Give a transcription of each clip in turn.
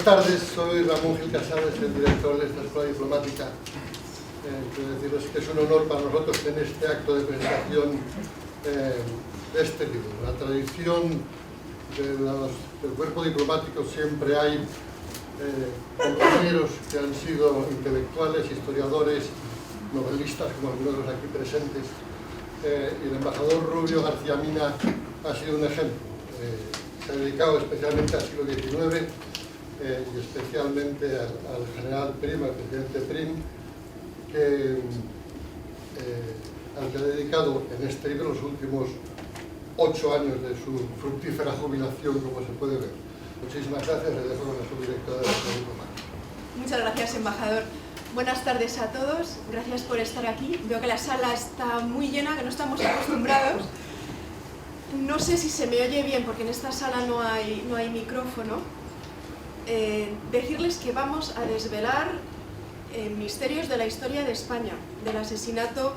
tardes, soy Ramón Gil Casares, el director de esta Escuela Diplomática. Quiero deciros que es un honor para nosotros en este acto de presentación de este libro. La tradición del cuerpo diplomático siempre hay compañeros que han sido intelectuales, historiadores, novelistas, como algunos de los aquí presentes, y el embajador Rubio García Mina ha sido un ejemplo. Se ha dedicado especialmente al siglo XIX y especialmente al general Prim, al presidente Prim, al que ha dedicado en este libro los últimos 8 años de su fructífera jubilación, como se puede ver. Muchísimas gracias, le dejo con la subdirectora de la Escuela Diplomática. Muchas gracias, embajador. Buenas tardes a todos, gracias por estar aquí. Veo que la sala está muy llena, que no estamos acostumbrados. No sé si se me oye bien, porque en esta sala no hay micrófono. Decirles que vamos a desvelar misterios de la historia de España, del asesinato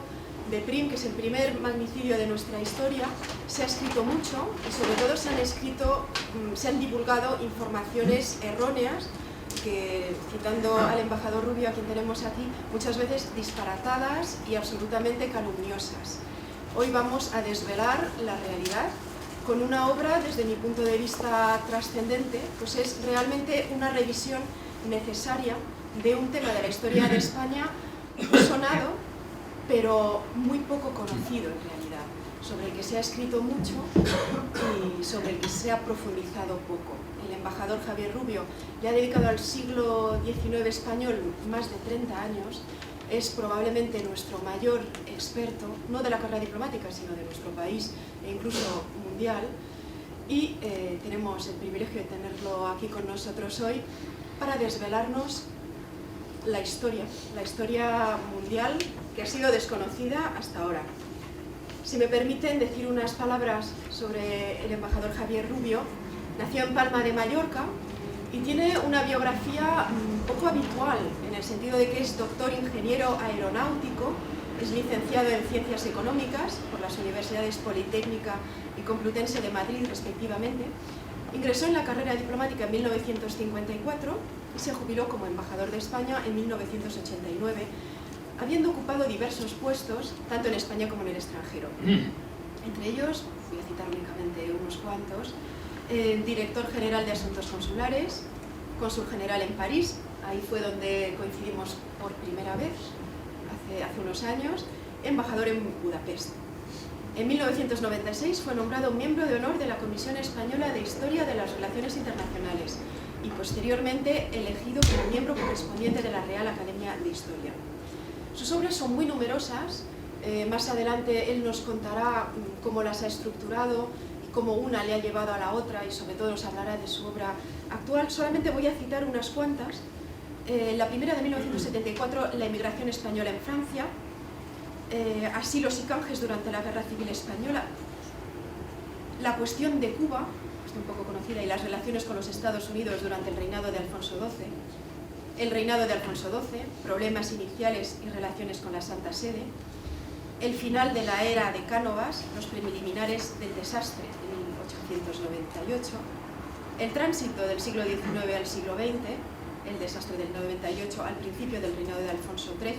de Prim, que es el primer magnicidio de nuestra historia. Se ha escrito mucho y sobre todo se han divulgado informaciones erróneas que, citando al embajador Rubio, a quien tenemos aquí, muchas veces disparatadas y absolutamente calumniosas. Hoy vamos a desvelar la realidad con una obra, desde mi punto de vista, trascendente, pues es realmente una revisión necesaria de un tema de la historia de España sonado, pero muy poco conocido en realidad, sobre el que se ha escrito mucho y sobre el que se ha profundizado poco. El embajador Javier Rubio le ha dedicado al siglo XIX español más de 30 años, es probablemente nuestro mayor experto, no de la carrera diplomática, sino de nuestro país e incluso mundial, y tenemos el privilegio de tenerlo aquí con nosotros hoy para desvelarnos la historia mundial que ha sido desconocida hasta ahora. Si me permiten decir unas palabras sobre el embajador Javier Rubio, nació en Palma de Mallorca y tiene una biografía poco habitual, en el sentido de que es doctor ingeniero aeronáutico, es licenciado en Ciencias Económicas por las Universidades Politécnica y Complutense de Madrid, respectivamente. Ingresó en la carrera diplomática en 1954 y se jubiló como embajador de España en 1989, habiendo ocupado diversos puestos, tanto en España como en el extranjero. Entre ellos, voy a citar únicamente unos cuantos: director general de Asuntos Consulares, cónsul general en París, ahí fue donde coincidimos por primera vez, hace unos años, embajador en Budapest. En 1996 fue nombrado miembro de honor de la Comisión Española de Historia de las Relaciones Internacionales y posteriormente elegido como miembro correspondiente de la Real Academia de Historia. Sus obras son muy numerosas, más adelante él nos contará cómo las ha estructurado, cómo una le ha llevado a la otra y sobre todo nos hablará de su obra actual. Solamente voy a citar unas cuantas. La primera, de 1974, la emigración española en Francia, asilos y canjes durante la Guerra Civil Española, la cuestión de Cuba, un poco conocida, y las relaciones con los Estados Unidos durante el reinado de Alfonso XII, el reinado de Alfonso XII, problemas iniciales y relaciones con la Santa Sede, el final de la era de Cánovas, los preliminares del desastre de 1898, el tránsito del siglo XIX al siglo XX, el desastre del 98 al principio del reinado de Alfonso XIII,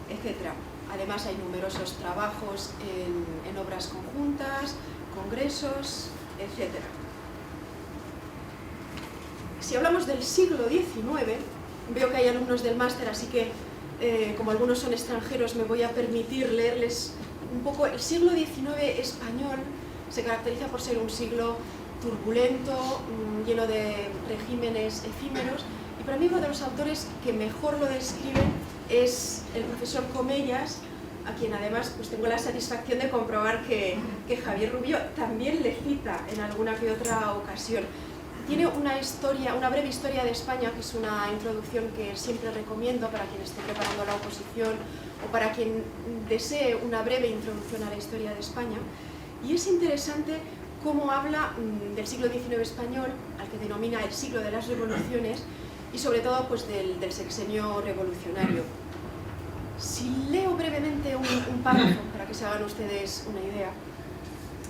etc. Además hay numerosos trabajos en obras conjuntas, congresos, etc. Si hablamos del siglo XIX, veo que hay alumnos del máster, así que como algunos son extranjeros, me voy a permitir leerles un poco. El siglo XIX español se caracteriza por ser un siglo turbulento, lleno de regímenes efímeros, y para mí uno de los autores que mejor lo describen es el profesor Comellas, a quien además pues tengo la satisfacción de comprobar que Javier Rubio también le cita en alguna que otra ocasión. Tiene una breve historia de España, que es una introducción que siempre recomiendo para quien esté preparando la oposición o para quien desee una breve introducción a la historia de España. Y es interesante cómo habla del siglo XIX español, al que denomina el siglo de las revoluciones, y sobre todo pues, del sexenio revolucionario. Si leo brevemente un párrafo para que se hagan ustedes una idea.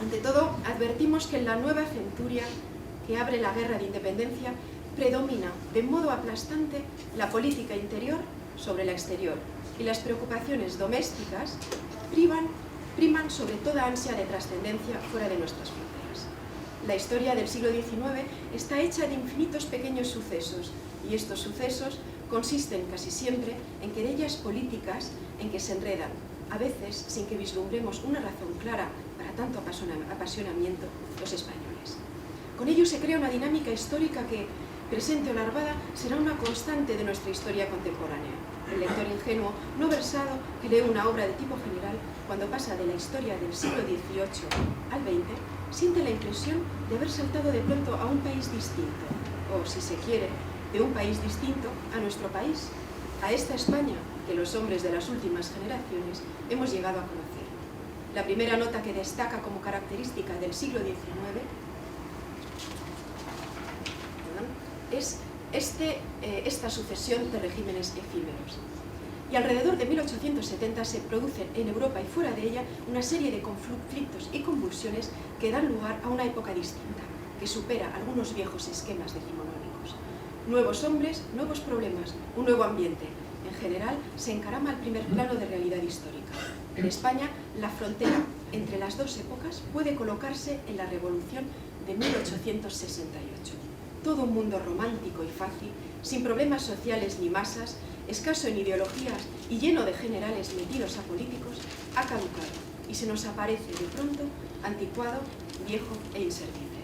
Ante todo, advertimos que en la nueva centuria que abre la guerra de independencia predomina de modo aplastante la política interior sobre la exterior y las preocupaciones domésticas priman sobre toda ansia de trascendencia fuera de nuestras fronteras. La historia del siglo XIX está hecha de infinitos pequeños sucesos y estos sucesos consisten casi siempre en querellas políticas en que se enredan, a veces sin que vislumbremos una razón clara para tanto apasionamiento, los españoles. Con ello se crea una dinámica histórica que, presente o larvada, será una constante de nuestra historia contemporánea. El lector ingenuo, no versado, que lee una obra de tipo general, cuando pasa de la historia del siglo XVIII al XX, siente la impresión de haber saltado de pronto a un país distinto, o, si se quiere, de un país distinto a nuestro país, a esta España que los hombres de las últimas generaciones hemos llegado a conocer. La primera nota que destaca como característica del siglo XIX es esta sucesión de regímenes efímeros. Y alrededor de 1870 se producen en Europa y fuera de ella una serie de conflictos y convulsiones que dan lugar a una época distinta, que supera algunos viejos esquemas decimonónicos. Nuevos hombres, nuevos problemas, un nuevo ambiente. En general, se encarama al primer plano de realidad histórica. En España, la frontera entre las dos épocas puede colocarse en la Revolución de 1868. Todo un mundo romántico y fácil, sin problemas sociales ni masas, escaso en ideologías y lleno de generales metidos a políticos, ha caducado y se nos aparece de pronto anticuado, viejo e inservible.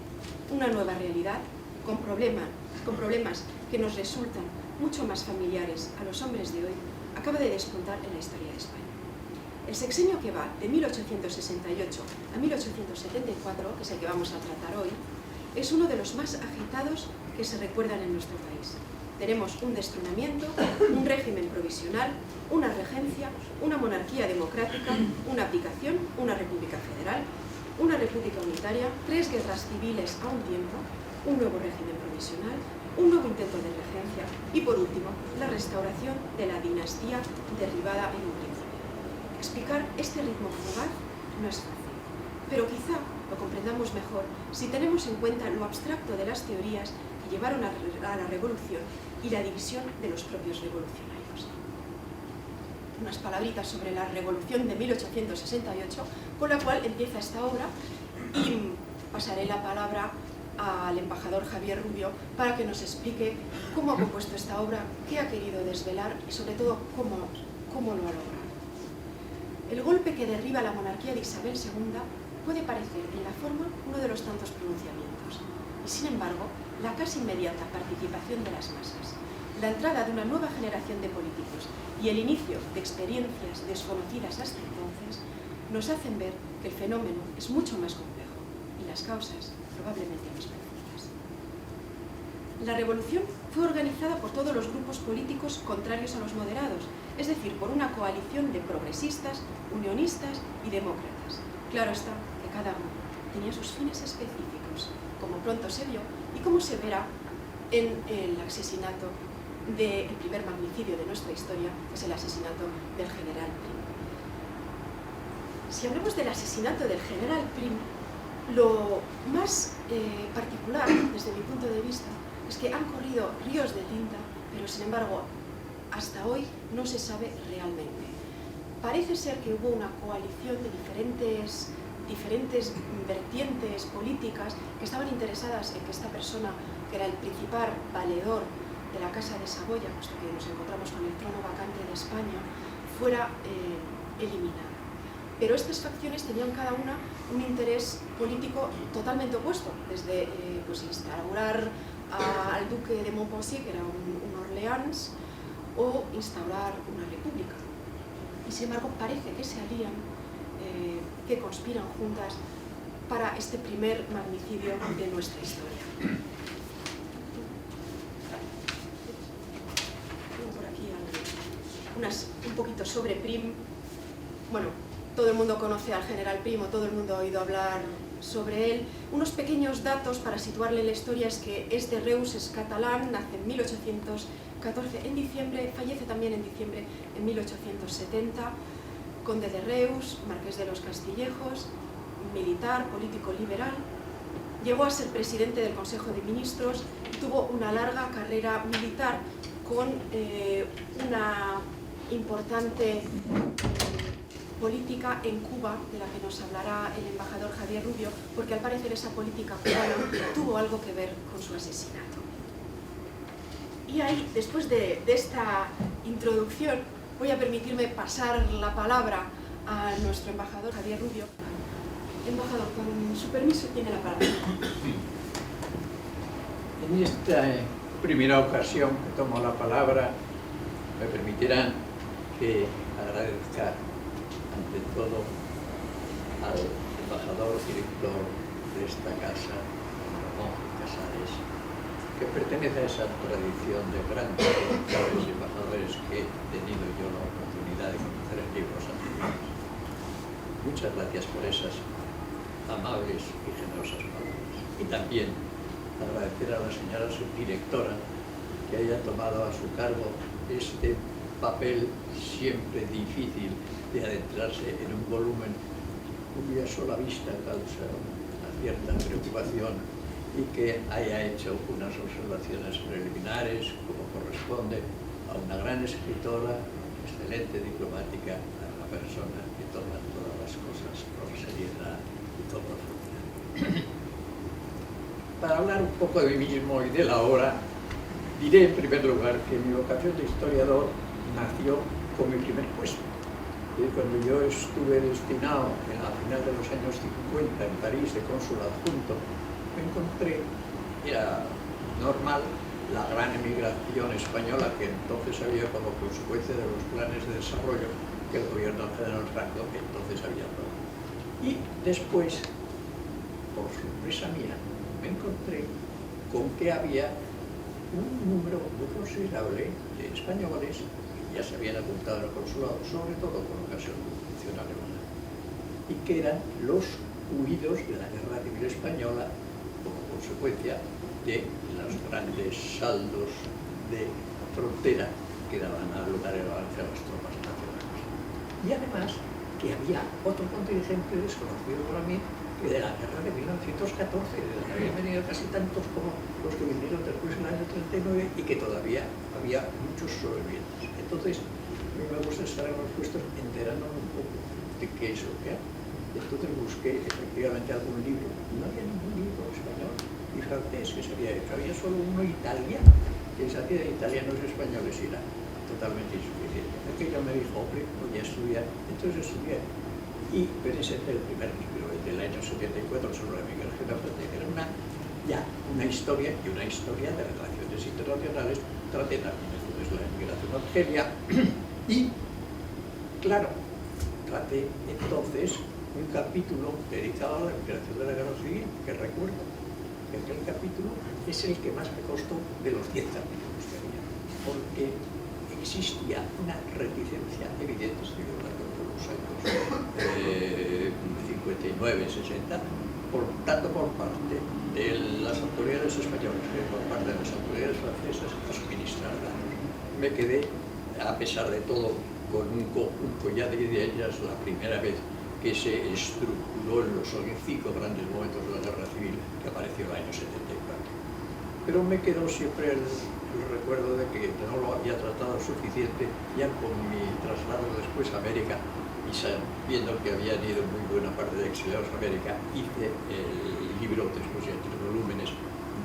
Una nueva realidad con problemas que nos resultan mucho más familiares a los hombres de hoy, acaba de despuntar en la historia de España. El sexenio que va de 1868 a 1874, que es el que vamos a tratar hoy, es uno de los más agitados que se recuerdan en nuestro país. Tenemos un destronamiento, un régimen provisional, una regencia, una monarquía democrática, una abdicación, una república federal, una república unitaria, 3 guerras civiles a un tiempo, un nuevo régimen provisional, un nuevo intento de regencia y, por último, la restauración de la dinastía derribada en un principio. Explicar este ritmo fugaz no es fácil, pero quizá lo comprendamos mejor si tenemos en cuenta lo abstracto de las teorías que llevaron a la revolución y la división de los propios revolucionarios. Unas palabritas sobre la revolución de 1868, con la cual empieza esta obra, y pasaré la palabra al embajador Javier Rubio para que nos explique cómo ha compuesto esta obra, qué ha querido desvelar y sobre todo cómo lo ha logrado. El golpe que derriba la monarquía de Isabel II puede parecer en la forma uno de los tantos pronunciamientos y, sin embargo, la casi inmediata participación de las masas, la entrada de una nueva generación de políticos y el inicio de experiencias desconocidas hasta entonces nos hacen ver que el fenómeno es mucho más complejo y las causas probablemente más profundas. La revolución fue organizada por todos los grupos políticos contrarios a los moderados, es decir, por una coalición de progresistas, unionistas y demócratas. Claro está que cada uno tenía sus fines específicos, como pronto se vio y como se verá en el asesinato del primer magnicidio de nuestra historia, que es el asesinato del general Prim. Si hablamos del asesinato del general Prim, lo más particular, desde mi punto de vista, es que han corrido ríos de tinta, pero sin embargo, hasta hoy no se sabe realmente. Parece ser que hubo una coalición de diferentes vertientes políticas que estaban interesadas en que esta persona, que era el principal valedor de la Casa de Saboya, puesto que nos encontramos con el trono vacante de España, fuera eliminada. Pero estas facciones tenían cada una un interés político totalmente opuesto, desde instaurar al duque de Montpensier, que era un Orleans, o instaurar una república. Y sin embargo parece que se alían, que conspiran juntas para este primer magnicidio de nuestra historia. Por aquí un poquito sobre Prim. Bueno, todo el mundo conoce al general Prim, todo el mundo ha oído hablar sobre él. Unos pequeños datos para situarle en la historia es que es de Reus, es catalán, nace en 1814 en diciembre, fallece también en diciembre en 1870, conde de Reus, marqués de los Castillejos, militar, político liberal. Llegó a ser presidente del Consejo de Ministros y tuvo una larga carrera militar con una importante política en Cuba, de la que nos hablará el embajador Javier Rubio, porque al parecer esa política cubana tuvo algo que ver con su asesinato. Y ahí, después de esta introducción, voy a permitirme pasar la palabra a nuestro embajador Javier Rubio. Embajador, con su permiso, tiene la palabra. En esta primera ocasión que tomo la palabra, me permitirán que agradezca ante todo al embajador director de esta casa, Ramón Casares, que pertenece a esa tradición de grandes directores y embajadores que he tenido yo la oportunidad de conocer en libros anteriores. Muchas gracias por esas amables y generosas palabras. Y también agradecer a la señora subdirectora que haya tomado a su cargo este papel siempre difícil de adentrarse en un volumen cuya sola vista causa una cierta preocupación y que haya hecho unas observaciones preliminares, como corresponde a una gran escritora, excelente diplomática, a una persona que toma todas las cosas con seriedad y con profundidad. Para hablar un poco de mí mismo y de la obra, diré en primer lugar que mi vocación de historiador nació con mi primer puesto. Cuando yo estuve destinado en la final de los años 50 en París de cónsul adjunto, me encontré, era normal, la gran emigración española que entonces había como consecuencia de los planes de desarrollo que el gobierno general Franco entonces había aprobado. Y después, por sorpresa mía, me encontré con que había un número muy considerable de españoles que ya se habían apuntado al consulado, sobre todo con ocasión de la Revolución Alemana, y que eran los huidos de la Guerra Civil Española como consecuencia de los grandes saldos de frontera que daban lugar al avance a las tropas nacionales. Y además que había otro contingente desconocido para mí, que de la guerra de 1914, de la que habían venido casi tantos como los que vinieron después en el año 39 y que todavía había muchos sobrevivientes. Entonces, a mí me gusta estar en los puestos enterándome un poco de qué es lo que hay. Entonces busqué efectivamente algún libro. No había ningún libro español y francés que se había hecho. Había solo uno italiano, que se hacía de italianos y españoles y era totalmente insuficiente. Aquello me dijo, hombre, voy a estudiar. Entonces estudié. Y pensé en el primer libro, el del año 74, sobre la migración a Francia, que era una historia y una historia de relaciones internacionales. Traté también entonces la inmigración a Argelia y, claro, traté entonces un capítulo dedicado a la migración de la guerra civil, que recuerdo que aquel capítulo es el que más me costó de los 10 capítulos que había, porque existía una reticencia evidente, estoy hablando de los años 59, 60, tanto por parte de las autoridades españolas que por parte de las autoridades francesas a suministrar datos. Me quedé, a pesar de todo, con un conjunto ya de ellas la primera vez que se estructuró en los 5 grandes momentos de la guerra civil que apareció en el año 74. Pero me quedó siempre el recuerdo de que no lo había tratado suficiente ya con mi traslado después a América y sabiendo que habían ido muy buena parte de exiliados a América, hice el libro, después de 3 volúmenes,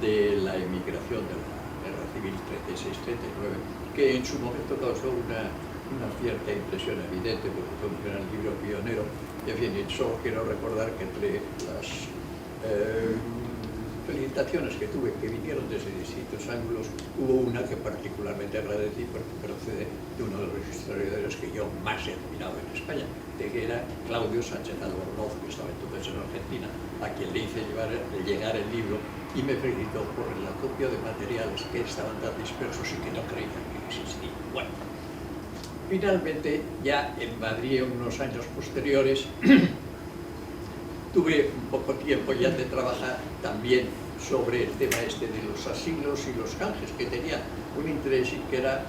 de la emigración de la guerra civil 36-39, que en su momento causó una cierta impresión evidente porque fue un gran libro pionero. Y en fin, solo quiero recordar que entre las felicitaciones que tuve, que vinieron desde distintos ángulos, hubo una que particularmente agradecí porque procede de uno de los historiadores que yo más he admirado en España, de que era Claudio Sánchez Albornoz, que estaba entonces en Argentina, a quien le hice llegar el libro y me felicitó por el acopio de materiales que estaban tan dispersos y que no creían que existían. Bueno, finalmente, ya en Madrid, unos años posteriores, tuve un poco tiempo ya de trabajar también sobre el tema este de los asilos y los canjes, que tenía un interés y que era,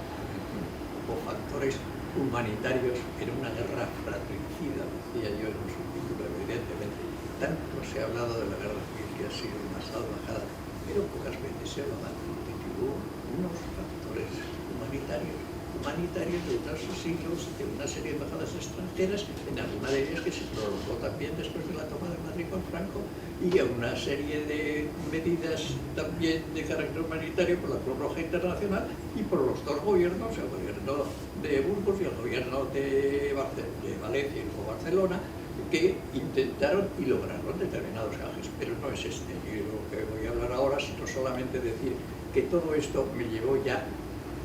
por factores humanitarios, en una guerra fratricida, decía yo en un subtítulo, evidentemente. Tanto se ha hablado de la guerra civil que ha sido una salvajada, pero pocas veces se hablaba de que hubo unos factores humanitarios de otros siglos, de una serie de embajadas extranjeras, en alguna de ellas que se prolongó también después de la toma de Madrid con Franco, y a una serie de medidas también de carácter humanitario por la Cruz Roja Internacional y por los dos gobiernos, el gobierno de Burgos y el gobierno de Valencia y luego Barcelona, que intentaron y lograron determinados canjes, pero no es este libro que voy a hablar ahora, sino solamente decir que todo esto me llevó ya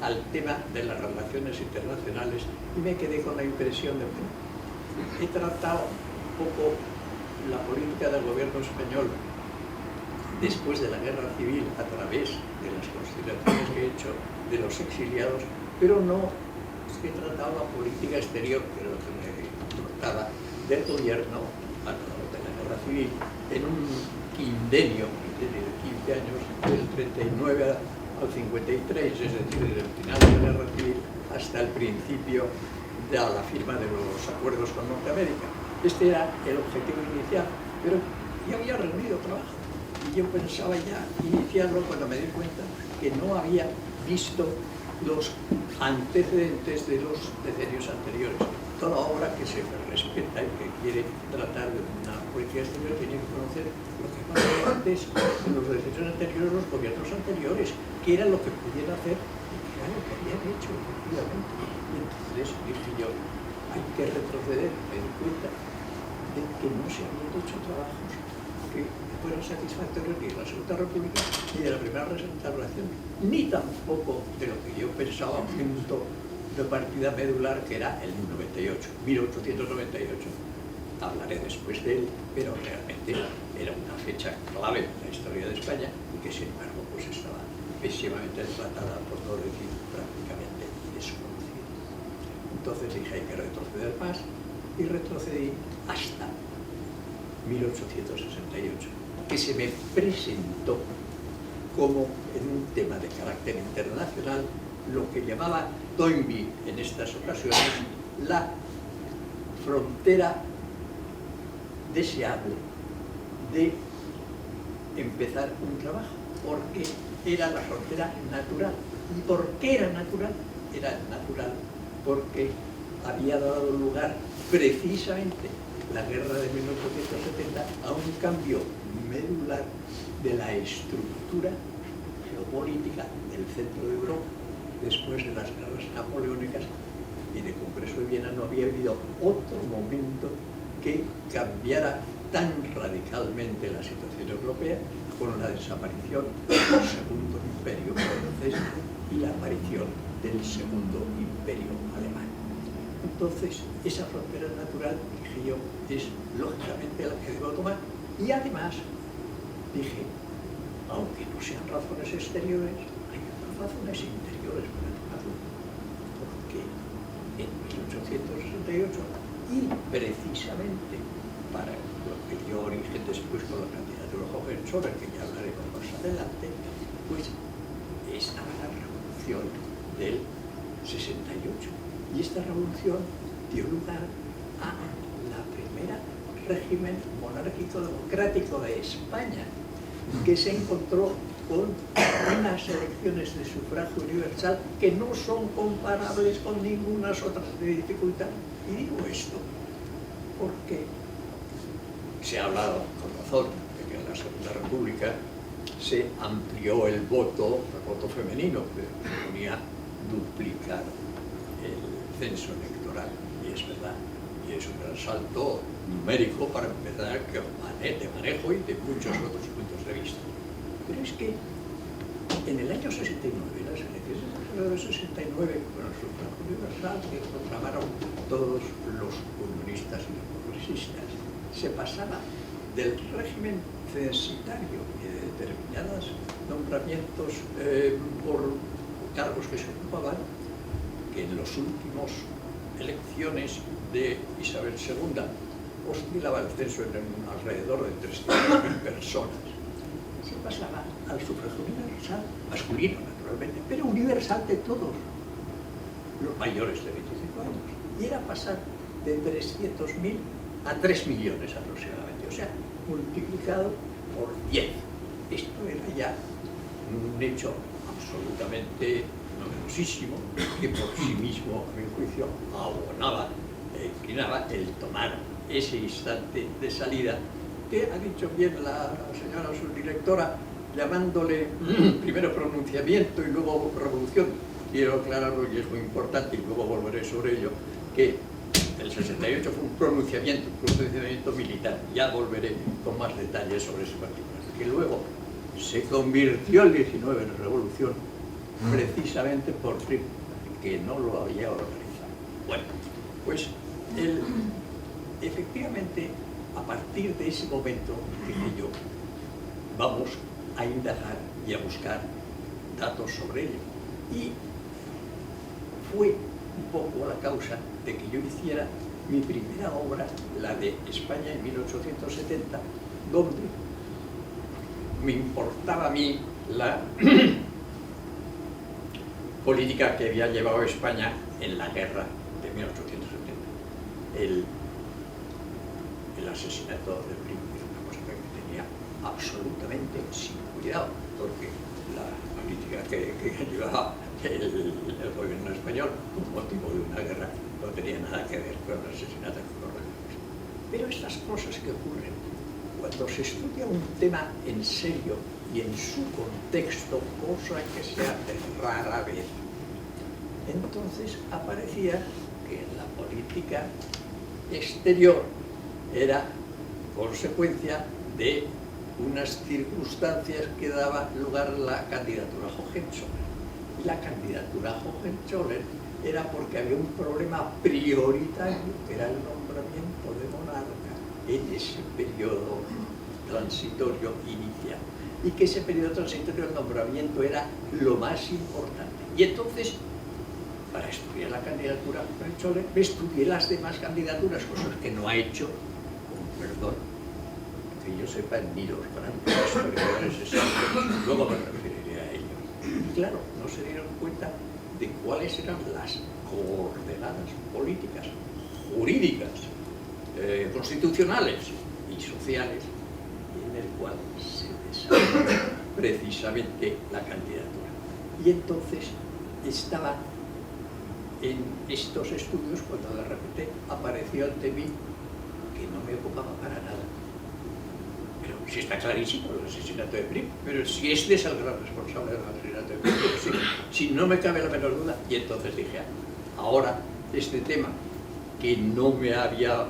al tema de las relaciones internacionales y me quedé con la impresión de que he tratado un poco la política del gobierno español después de la guerra civil a través de las consideraciones que he hecho de los exiliados, pero no he tratado la política exterior, que era lo que me importaba, del gobierno a lo largo de la guerra civil, en un quindenio de 15 años, del 39 al 53, es decir, desde el final de la guerra civil hasta el principio de la firma de los acuerdos con Norteamérica. Este era el objetivo inicial, pero yo había reunido trabajo y yo pensaba ya iniciarlo cuando me di cuenta que no había visto los antecedentes de los decenios anteriores. Toda obra que se respeta y que quiere tratar de una política exterior tiene que conocer lo que pasó antes en los decenios anteriores, los gobiernos anteriores, qué era lo que pudieran hacer y qué era lo que habían hecho efectivamente. Y entonces dije yo, hay que retroceder, me di cuenta de que no se habían hecho trabajos que fueron satisfactorios ni de la Segunda República ni de la Primera Restauración, ni tampoco de lo que yo pensaba un punto de partida medular que era el 1898. Hablaré después de él, pero realmente era una fecha clave en la historia de España y que sin embargo pues estaba pésimamente tratada, por no decir prácticamente desconocida. Entonces dije, hay que retroceder más, y retrocedí hasta 1868, que se me presentó como en un tema de carácter internacional lo que llamaba Toynbee en estas ocasiones la frontera deseable de empezar un trabajo, porque era la frontera natural. ¿Y por qué era natural? Era natural porque había dado lugar precisamente la guerra de 1870 a un cambio medular de la estructura geopolítica del centro de Europa. Después de las guerras napoleónicas y del Congreso de Viena no había habido otro momento que cambiara tan radicalmente la situación europea, con la desaparición del Segundo Imperio francés y la aparición del Segundo Imperio alemán. Entonces, esa frontera natural, dije yo, es lógicamente la que debo tomar. Y además, dije, aunque no sean razones exteriores, hay otras razones interiores para tomarlo. Porque en 1868, y precisamente para lo que dio origen después con la candidatura de Hohenzollern, que ya hablaremos más adelante, pues estaba la revolución del 68. Y esta revolución dio lugar a la primera régimen monárquico democrático de España, que se encontró con unas elecciones de sufragio universal que no son comparables con ninguna otra dificultad. Y digo esto porque se ha hablado con razón de que en la Segunda República se amplió el voto femenino, que suponía duplicar el censo electoral, y es verdad, y es un gran salto numérico para empezar de manejo y de muchos otros puntos de vista. Pero es que en el año 69, las elecciones del 69, con el sufragio universal que proclamaron todos los comunistas y los progresistas, se pasaba del régimen censitario y de determinados nombramientos por cargos que se ocupaban, que en las últimas elecciones de Isabel II oscilaba el censo en alrededor de 300.000 personas. Se pasaba al sufragio universal, masculino naturalmente, pero universal de todos los mayores de 25 años. Y era pasar de 300.000 a 3 millones aproximadamente, o sea, multiplicado por 10. Esto era ya un hecho absolutamente numerosísimo que por sí mismo, a mi juicio, abonaba, inclinaba el tomar ese instante de salida, que ha dicho bien la señora subdirectora, llamándole primero pronunciamiento y luego revolución. Quiero aclararlo y es muy importante, y luego volveré sobre ello, que el 68 fue un pronunciamiento militar. Ya volveré con más detalles sobre ese particular, que luego se convirtió el 19 en revolución precisamente porque no lo había organizado. Bueno, pues efectivamente, a partir de ese momento, dije yo, vamos a indagar y a buscar datos sobre ello. Y fue un poco la causa de que yo hiciera mi primera obra, la de España en 1870, donde me importaba a mí la política que había llevado España en la guerra de 1870. El asesinato del Prim era una cosa que me tenía absolutamente sin cuidado, porque la política que llevaba el gobierno español con motivo de una guerra no tenía nada que ver con el asesinato de los rebeldes. Pero estas cosas que ocurren cuando se estudia un tema en serio y en su contexto, cosa que se hace rara vez, entonces aparecía que la política exterior era consecuencia de unas circunstancias que daba lugar a la candidatura a Hohenzollern. Y la candidatura a Hohenzollern era porque había un problema prioritario, que era el nombramiento de monarca en ese periodo transitorio inicial. Y que ese periodo transitorio del nombramiento era lo más importante. Y entonces, para estudiar la candidatura a Hohenzollern, me estudié las demás candidaturas, cosas que no ha hecho, con perdón, que yo sepa, ni los grandes historiadores exactos. Luego me referiré a ellos. Y claro, no se dieron cuenta de cuáles eran las coordenadas políticas, jurídicas, constitucionales y sociales, en el cual se desarrolla precisamente la candidatura. Y entonces estaba en estos estudios cuando de repente apareció ante mí que no me ocupaba para nada. Pero si está clarísimo el asesinato de Prim, pero si este es el gran responsable del asesinato de Prim, si no me cabe la menor duda. Y entonces dije, ahora este tema que no me había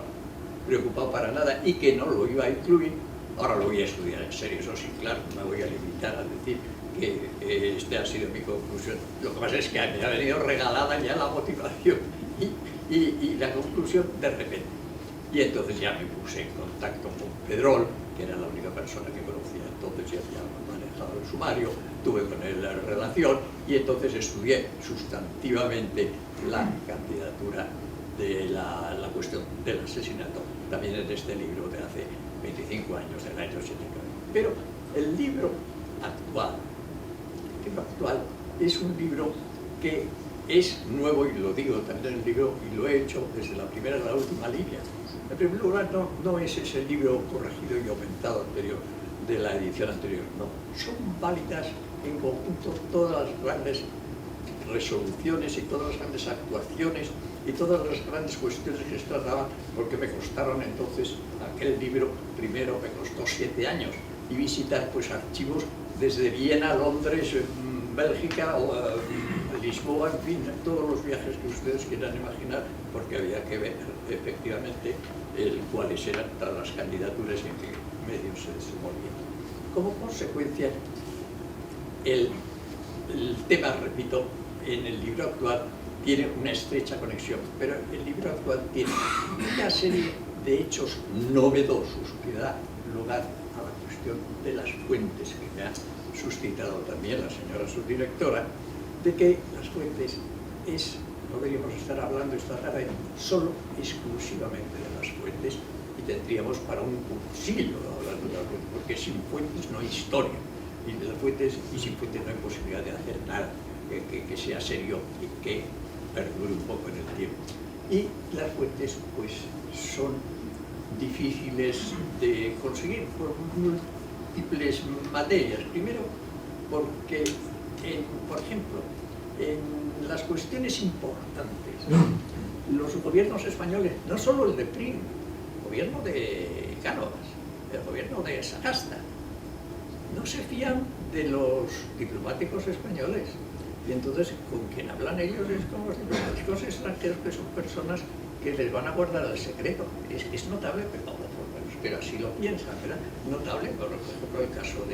preocupado para nada y que no lo iba a incluir, ahora lo voy a estudiar en serio. Eso sí, claro, no me voy a limitar a decir que esta ha sido mi conclusión. Lo que pasa es que me ha venido regalada ya la motivación y la conclusión de repente. Y entonces ya me puse en contacto con Pedrol, que era la única persona que conocía entonces y había manejado el sumario, tuve con él la relación y entonces estudié sustantivamente la candidatura de la cuestión del asesinato, también en este libro de hace 25 años, del año 79. Pero el libro actual es un libro que es nuevo, y lo digo también en el libro, y lo he hecho desde la primera a la última línea. En primer lugar, no es ese libro corregido y aumentado anterior de la edición anterior, no. Son válidas en conjunto todas las grandes resoluciones y todas las grandes actuaciones y todas las grandes cuestiones que se trataban, porque me costaron entonces, aquel libro primero me costó 7 años, y visitar pues archivos desde Viena, Londres, Bélgica, Lisboa, en fin, todos los viajes que ustedes quieran imaginar, porque había que ver efectivamente cuáles eran todas las candidaturas y en qué medios se desenvolvían. Como consecuencia, el tema, repito, en el libro actual tiene una estrecha conexión, pero el libro actual tiene una serie de hechos novedosos que da lugar a la cuestión de las fuentes que me ha suscitado también la señora subdirectora, de que las fuentes no deberíamos estar hablando esta tarde solo exclusivamente de las fuentes, y tendríamos para un cursillo hablando de las fuentes, porque sin fuentes no hay historia, y de las fuentes, y sin fuentes no hay posibilidad de hacer nada que sea serio y que perdure un poco en el tiempo. Y las fuentes pues son difíciles de conseguir por múltiples materias. Primero, porque, por ejemplo, en las cuestiones importantes, los gobiernos españoles, no solo el de Prim, el gobierno de Cánovas, el gobierno de Sagasta, no se fían de los diplomáticos españoles. Y entonces, con quien hablan ellos es con los diplomáticos extranjeros, que son personas que les van a guardar el secreto. Es notable, pero así lo piensan, ¿verdad? Notable, por ejemplo, el caso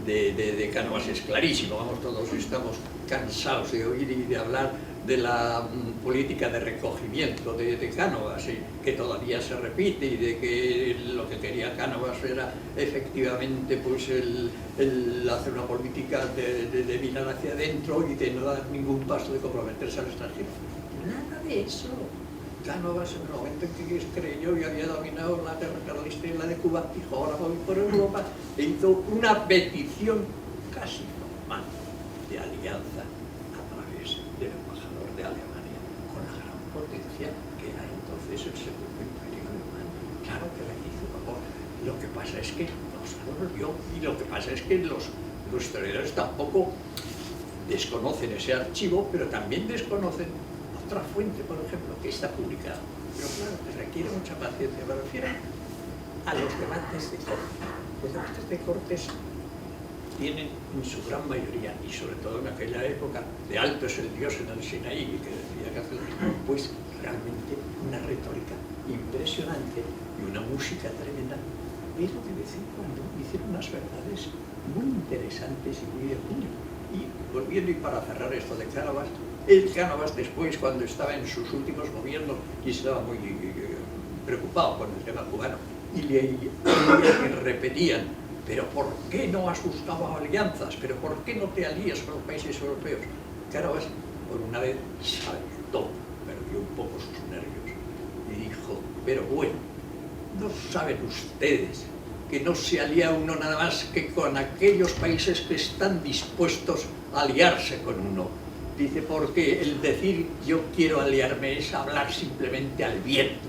de Cánovas es clarísimo. Vamos, todos estamos cansados de oír y de hablar de la política de recogimiento de Cánovas, que todavía se repite, y de que lo que quería Cánovas era efectivamente pues el hacer una política de mirar hacia adentro y de no dar ningún paso de comprometerse al extranjero. Nada de eso. Cánovas, en el momento en que creyó y había dominado la guerra carlista y la de Cuba, dijo: ahora voy por Europa, e hizo una petición casi formal de alianza a través del embajador de Alemania con la gran potencia que era entonces el Segundo Imperio Alemán. Claro que la hizo, por favor. Lo que pasa es que no se volvió, y lo que pasa es que los historiadores tampoco desconocen ese archivo, pero también desconocen otra fuente, por ejemplo, que está publicada. Pero claro, que requiere mucha paciencia. Me refiero a los debates de Cortes. Los debates de Cortes tienen en su gran mayoría, y sobre todo en aquella época, de alto es el Dios en el Sinaí, que decía Cáceres, pues realmente una retórica impresionante y una música tremenda, pero de vez en cuando hicieron unas verdades muy interesantes y muy de puño. Y volviendo, y para cerrar esto de Cánovas, el Cánovas después, cuando estaba en sus últimos gobiernos y estaba muy preocupado con el tema cubano, y le repetían: pero ¿por qué no has buscado alianzas? ¿Pero por qué no te alías con los países europeos? Cánovas, por una vez, saltó, perdió un poco sus nervios y dijo: pero bueno, ¿no saben ustedes que no se alía uno nada más que con aquellos países que están dispuestos a aliarse con uno? Dice, porque el decir yo quiero aliarme es hablar simplemente al viento.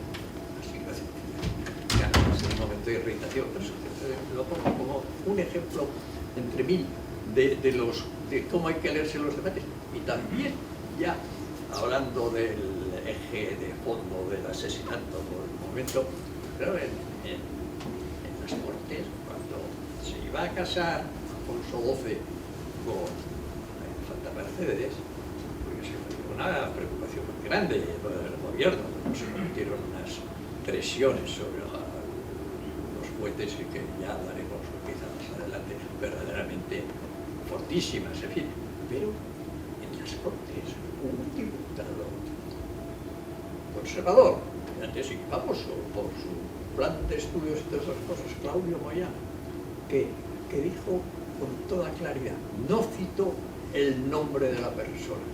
Así que ya no es un momento de irritación, pero lo pongo como un ejemplo entre mil de cómo hay que leerse los debates. Y también, ya hablando del eje de fondo del asesinato por el momento, claro, en las Cortes, cuando se iba a casar Alfonso XII con Santa Mercedes, una preocupación muy grande por el gobierno. Se cometieron unas presiones sobre los jueces, y que ya hablaremos quizá más adelante, verdaderamente fortísimas, en fin. Pero en las Cortes hubo un diputado conservador, antes y famoso por su plan de estudios y todas esas cosas, Claudio Moyano, que dijo con toda claridad, no citó el nombre de la persona,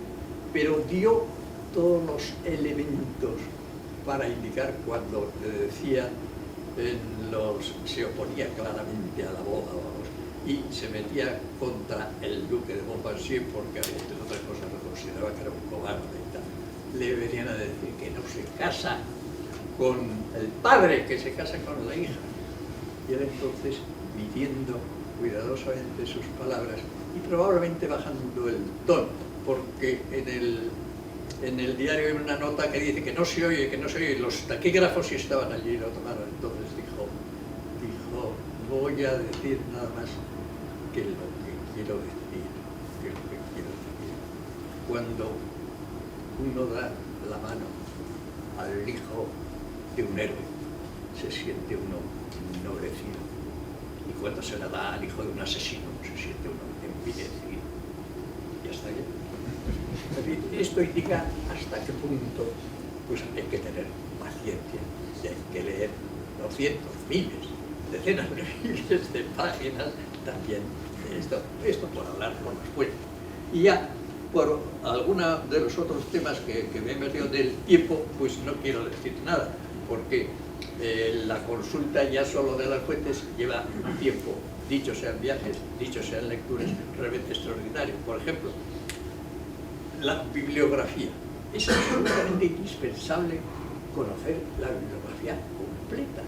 pero dio todos los elementos para indicar, cuando le decía se oponía claramente a la boda, vamos, y se metía contra el duque de Montpensier porque, entre otras cosas, lo consideraba que era un cobarde y tal. Le venían a decir que no se casa con el padre, que se casa con la hija. Y él entonces, midiendo cuidadosamente sus palabras y probablemente bajando el tono, porque en el diario hay una nota que dice que no se oye, y los taquígrafos sí estaban allí y lo tomaron. Entonces dijo, voy a decir nada más que lo que quiero decir, Cuando uno da la mano al hijo de un héroe, se siente uno ennoblecido. Y cuando se la da al hijo de un asesino, se siente uno envilecido. Y hasta allá. Esto indica hasta qué punto pues hay que tener paciencia, y hay que leer cientos, miles, decenas de miles de páginas también de esto por hablar con las fuentes. Y ya por alguno de los otros temas que me he metido del tiempo, pues no quiero decir nada, porque la consulta ya solo de las fuentes lleva un tiempo, dicho sean viajes, dicho sean lecturas realmente extraordinarios. Por ejemplo, la bibliografía. Es absolutamente indispensable conocer la bibliografía completa,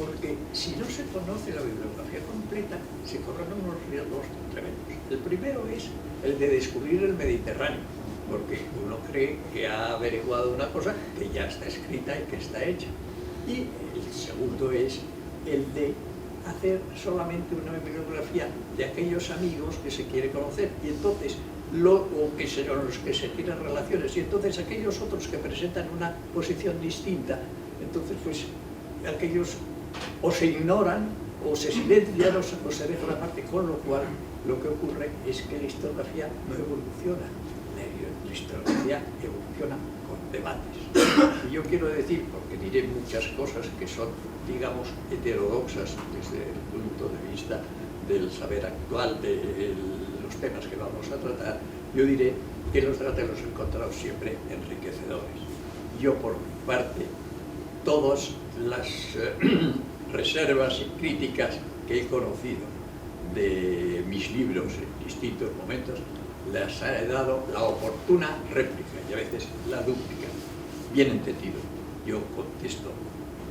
porque si no se conoce la bibliografía completa, se corren unos riesgos tremendos. El primero es el de descubrir el Mediterráneo, porque uno cree que ha averiguado una cosa que ya está escrita y que está hecha. Y el segundo es el de hacer solamente una bibliografía de aquellos amigos que se quiere conocer, y entonces o que son los que se tienen relaciones, y entonces aquellos otros que presentan una posición distinta, entonces pues aquellos o se ignoran o se silencian o se dejan aparte, con lo cual lo que ocurre es que la historiografía no evoluciona, la historiografía evoluciona con debates. Y yo quiero decir, porque diré muchas cosas que son, digamos, heterodoxas desde el punto de vista del saber actual, de los temas que vamos a tratar, yo diré que los debates los he encontrado siempre enriquecedores. Yo, por mi parte, todas las reservas y críticas que he conocido de mis libros en distintos momentos, les he dado la oportuna réplica y a veces la dúplica. Bien entendido, yo contesto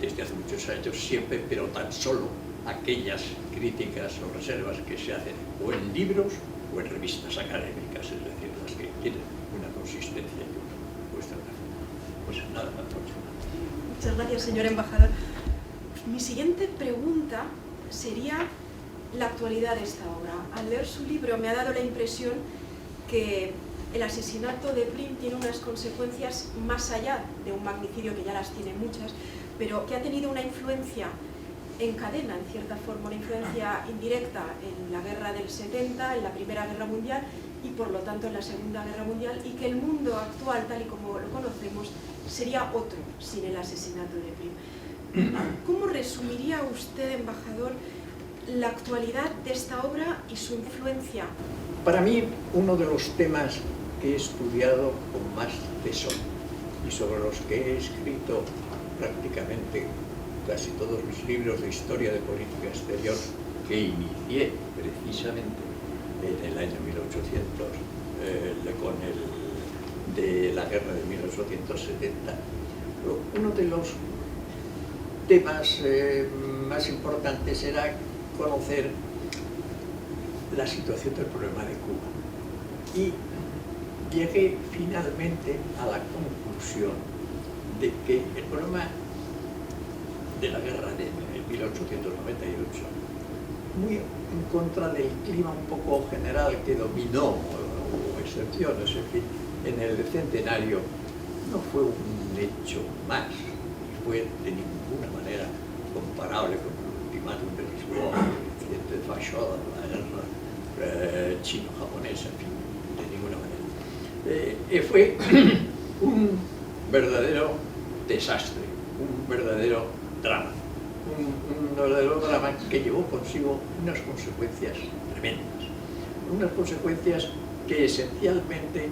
desde hace muchos años siempre, pero tan solo aquellas críticas o reservas que se hacen o en libros o en revistas académicas, es decir, las que tienen una consistencia y una puesta en razón. Pues nada más. Muchas gracias, señor embajador. Mi siguiente pregunta sería la actualidad de esta obra. Al leer su libro me ha dado la impresión que el asesinato de Prim tiene unas consecuencias más allá de un magnicidio, que ya las tiene muchas, pero que ha tenido una influencia en cadena, en cierta forma, una influencia indirecta en la guerra del 70, en la Primera Guerra Mundial y por lo tanto en la Segunda Guerra Mundial, y que el mundo actual, tal y como lo conocemos, sería otro sin el asesinato de Prim. ¿Cómo resumiría usted, embajador, la actualidad de esta obra y su influencia? Para mí, uno de los temas que he estudiado con más tesón y sobre los que he escrito prácticamente casi todos mis libros de historia de política exterior, que inicié precisamente en el año 1800 con el de la guerra de 1870, uno de los temas más importantes era conocer la situación del problema de Cuba. Y llegué finalmente a la conclusión de que el problema de la guerra de 1898, muy en contra del clima un poco general que dominó, hubo excepciones, en fin, en el centenario, no fue un hecho más, ni fue de ninguna manera comparable con el ultimátum de Lisboa, el incidente de Fashoda, la guerra chino-japonesa, en fin, de ninguna manera. Fue un verdadero desastre, un verdadero drama, un verdadero drama que llevó consigo unas consecuencias tremendas, unas consecuencias que esencialmente,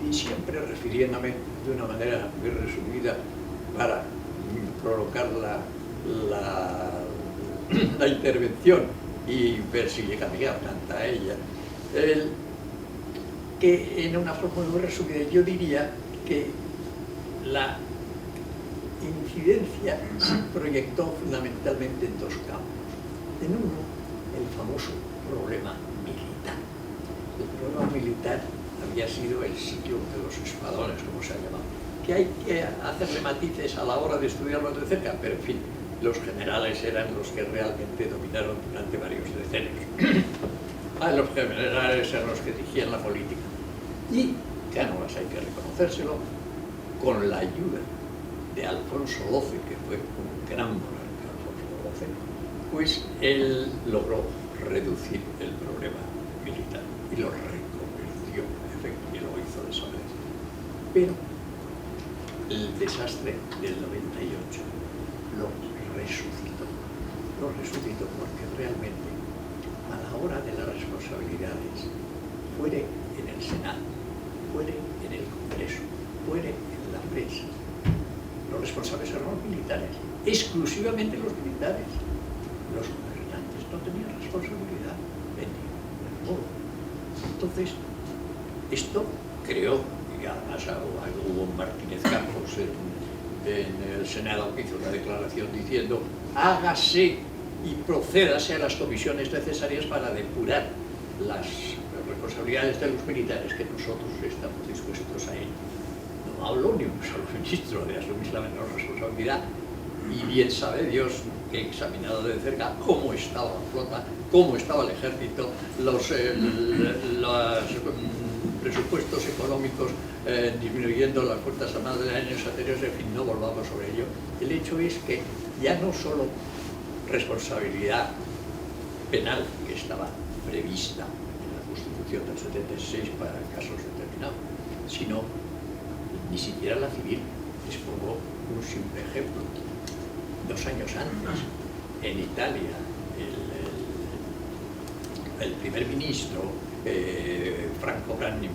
y siempre refiriéndome de una manera muy resumida para provocar la intervención y ver si llega a ella, que en una forma muy resumida yo diría que la incidencia se proyectó fundamentalmente en dos campos. En uno, el famoso problema militar. El problema militar había sido el sitio de los espadones, como se ha llamado, que hay que hacerle matices a la hora de estudiarlo de cerca, pero en fin, los generales eran los que realmente dominaron durante varios decenios. Los generales eran los que dirigían la política. Y, Cánovas, hay que reconocérselo, con la ayuda de Alfonso XII, que fue un gran monarca, Alfonso XII, pues él logró reducir el problema militar y lo reconvirtió, en efecto, y lo hizo de esa manera. Pero el desastre del 98 lo resucitó porque realmente a la hora de las responsabilidades, fuere en el Senado, fuere en el Congreso, fuere en la prensa, los responsables eran los militares, exclusivamente los militares. Los gobernantes no tenían responsabilidad en ningún modo. Entonces, esto creó, y además hubo Martínez Campos en el Senado, que hizo una declaración diciendo: hágase y procédase a las comisiones necesarias para depurar las responsabilidades de los militares, que nosotros estamos dispuestos a ello. No habló ni un solo ministro de asumir la menor responsabilidad, y bien sabe Dios que he examinado de cerca cómo estaba la flota, cómo estaba el ejército, los presupuestos económicos disminuyendo las Fuerzas Armadas de años anteriores. En fin, no volvamos sobre ello. El hecho es que ya no solo responsabilidad penal, que estaba prevista en la Constitución del 76 para casos determinados, sino ni siquiera la civil. Les pongo un simple ejemplo. 2 años antes, en Italia, el primer ministro, Franco Brandi,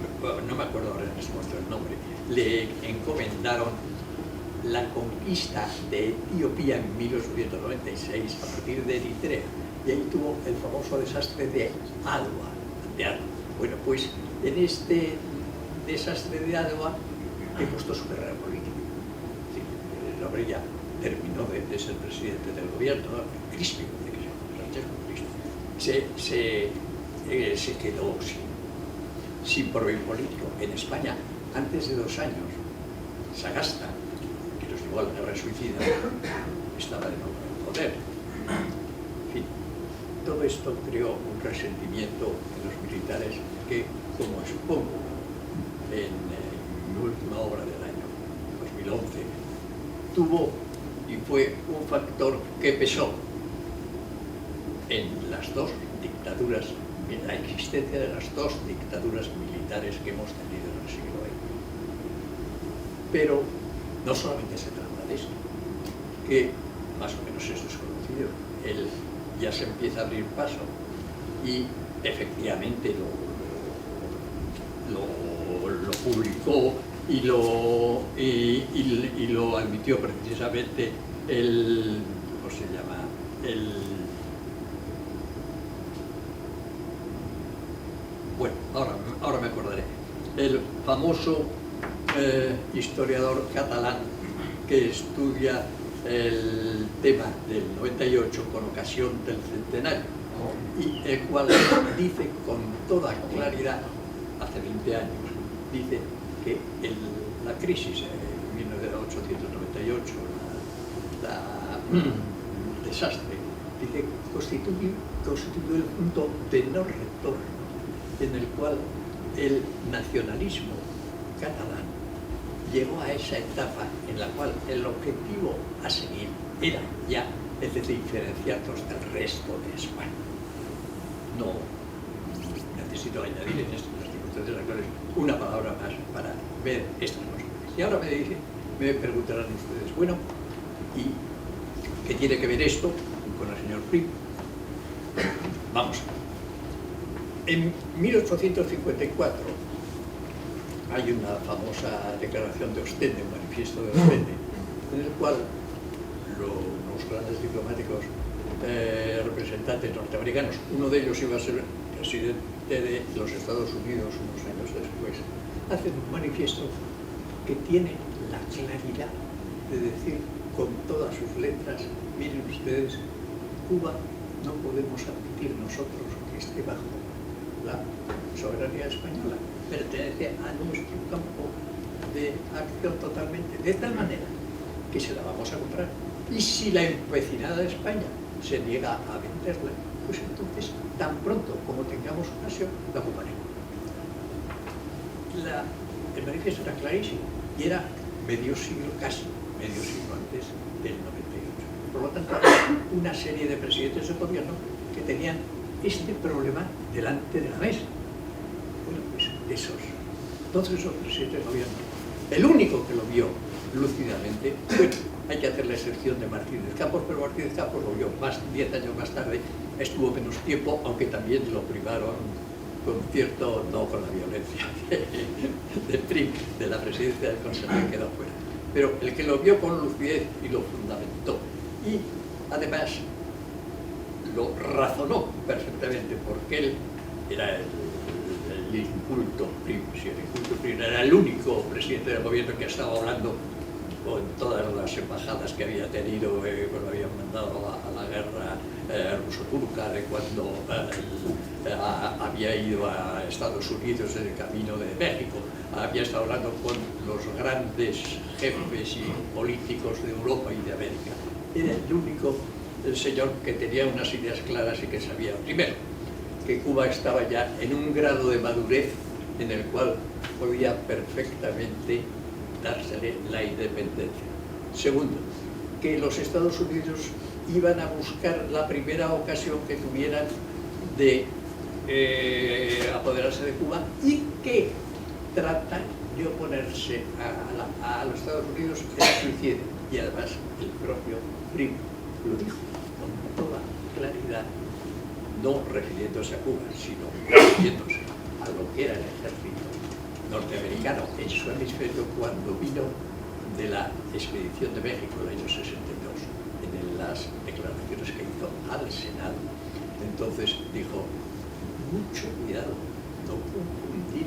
no me acuerdo ahora en este momento el nombre, le encomendaron la conquista de Etiopía en 1896 a partir de Eritrea, y ahí tuvo el famoso desastre de Adwa. Bueno, pues en este desastre de Adwa le costó su carrera política. Sí, el hombre ya terminó de ser presidente del gobierno, Crispi, se quedó sin porvenir político. En España, antes de 2 años, Sagasta, que nos llevó a la guerra suicida, estaba de nuevo en el poder. En fin, todo esto creó un resentimiento en los militares que, como expongo en mi última obra del año 2011, tuvo y fue un factor que pesó en las 2 dictaduras, en la existencia de las 2 dictaduras militares que hemos tenido en el siglo XX. Pero no solamente se trata de esto, que más o menos es desconocido. Él ya se empieza a abrir paso y efectivamente lo publicó y lo admitió precisamente ¿cómo se llama? Bueno, ahora me acordaré. El famoso historiador catalán que estudia el tema del 98 con ocasión del centenario, y el cual dice con toda claridad, hace 20 años, dice que la crisis de 1898, el desastre, dice, constituyó el punto de no retorno en el cual el nacionalismo catalán llegó a esa etapa en la cual el objetivo a seguir era ya el de diferenciarnos del resto de España. No necesito añadir en estas circunstancias actuales una palabra más para ver estas cosas. Y ahora me preguntarán ustedes, bueno, ¿y qué tiene que ver esto con el señor Prim? Vamos a ver. En 1854 hay una famosa declaración de Ostende, un manifiesto de Ostende, en el cual los grandes diplomáticos representantes norteamericanos, uno de ellos iba a ser presidente de los Estados Unidos unos años después, hacen un manifiesto que tiene la claridad de decir con todas sus letras: miren ustedes, Cuba no podemos admitir nosotros que esté bajo la soberanía española, pertenece a nuestro campo de acción totalmente, de tal manera que se la vamos a comprar, y si la empecinada de España se niega a venderla, pues entonces tan pronto como tengamos ocasión la ocuparemos. El manifiesto era clarísimo y era casi medio siglo antes del 98. Por lo tanto, una serie de presidentes de gobierno que tenían este problema delante de la mesa. Bueno, pues todos esos presidentes de gobierno, el único que lo vio lúcidamente, bueno, hay que hacer la excepción de Martínez Campos, pero Martínez Campos lo vio 10 años más tarde, estuvo menos tiempo, aunque también lo privaron con cierto, no con la violencia de Prim, de la presidencia del Consejo, que quedó fuera. Pero el que lo vio con lucidez y lo fundamentó, y además lo razonó perfectamente, porque él era el inculto Prim, si el inculto Prim era el único presidente del gobierno que estaba hablando o en todas las embajadas que había tenido cuando habían mandado a la guerra ruso-turca, de cuando había ido a Estados Unidos en el camino de México, había estado hablando con los grandes jefes y políticos de Europa y de América. Era el único señor que tenía unas ideas claras y que sabía, primero, que Cuba estaba ya en un grado de madurez en el cual podía perfectamente dársele la independencia. Segundo, que los Estados Unidos iban a buscar la primera ocasión que tuvieran de apoderarse de Cuba y que tratan de oponerse a los Estados Unidos en suicidio. Y además el propio Prim lo dijo con toda claridad, no refiriéndose a Cuba, sino refiriéndose a lo que era el ejército norteamericano en su hemisferio cuando vino de la expedición de México en el año 62, en las declaraciones que hizo al Senado. Entonces dijo, mucho cuidado, no confundir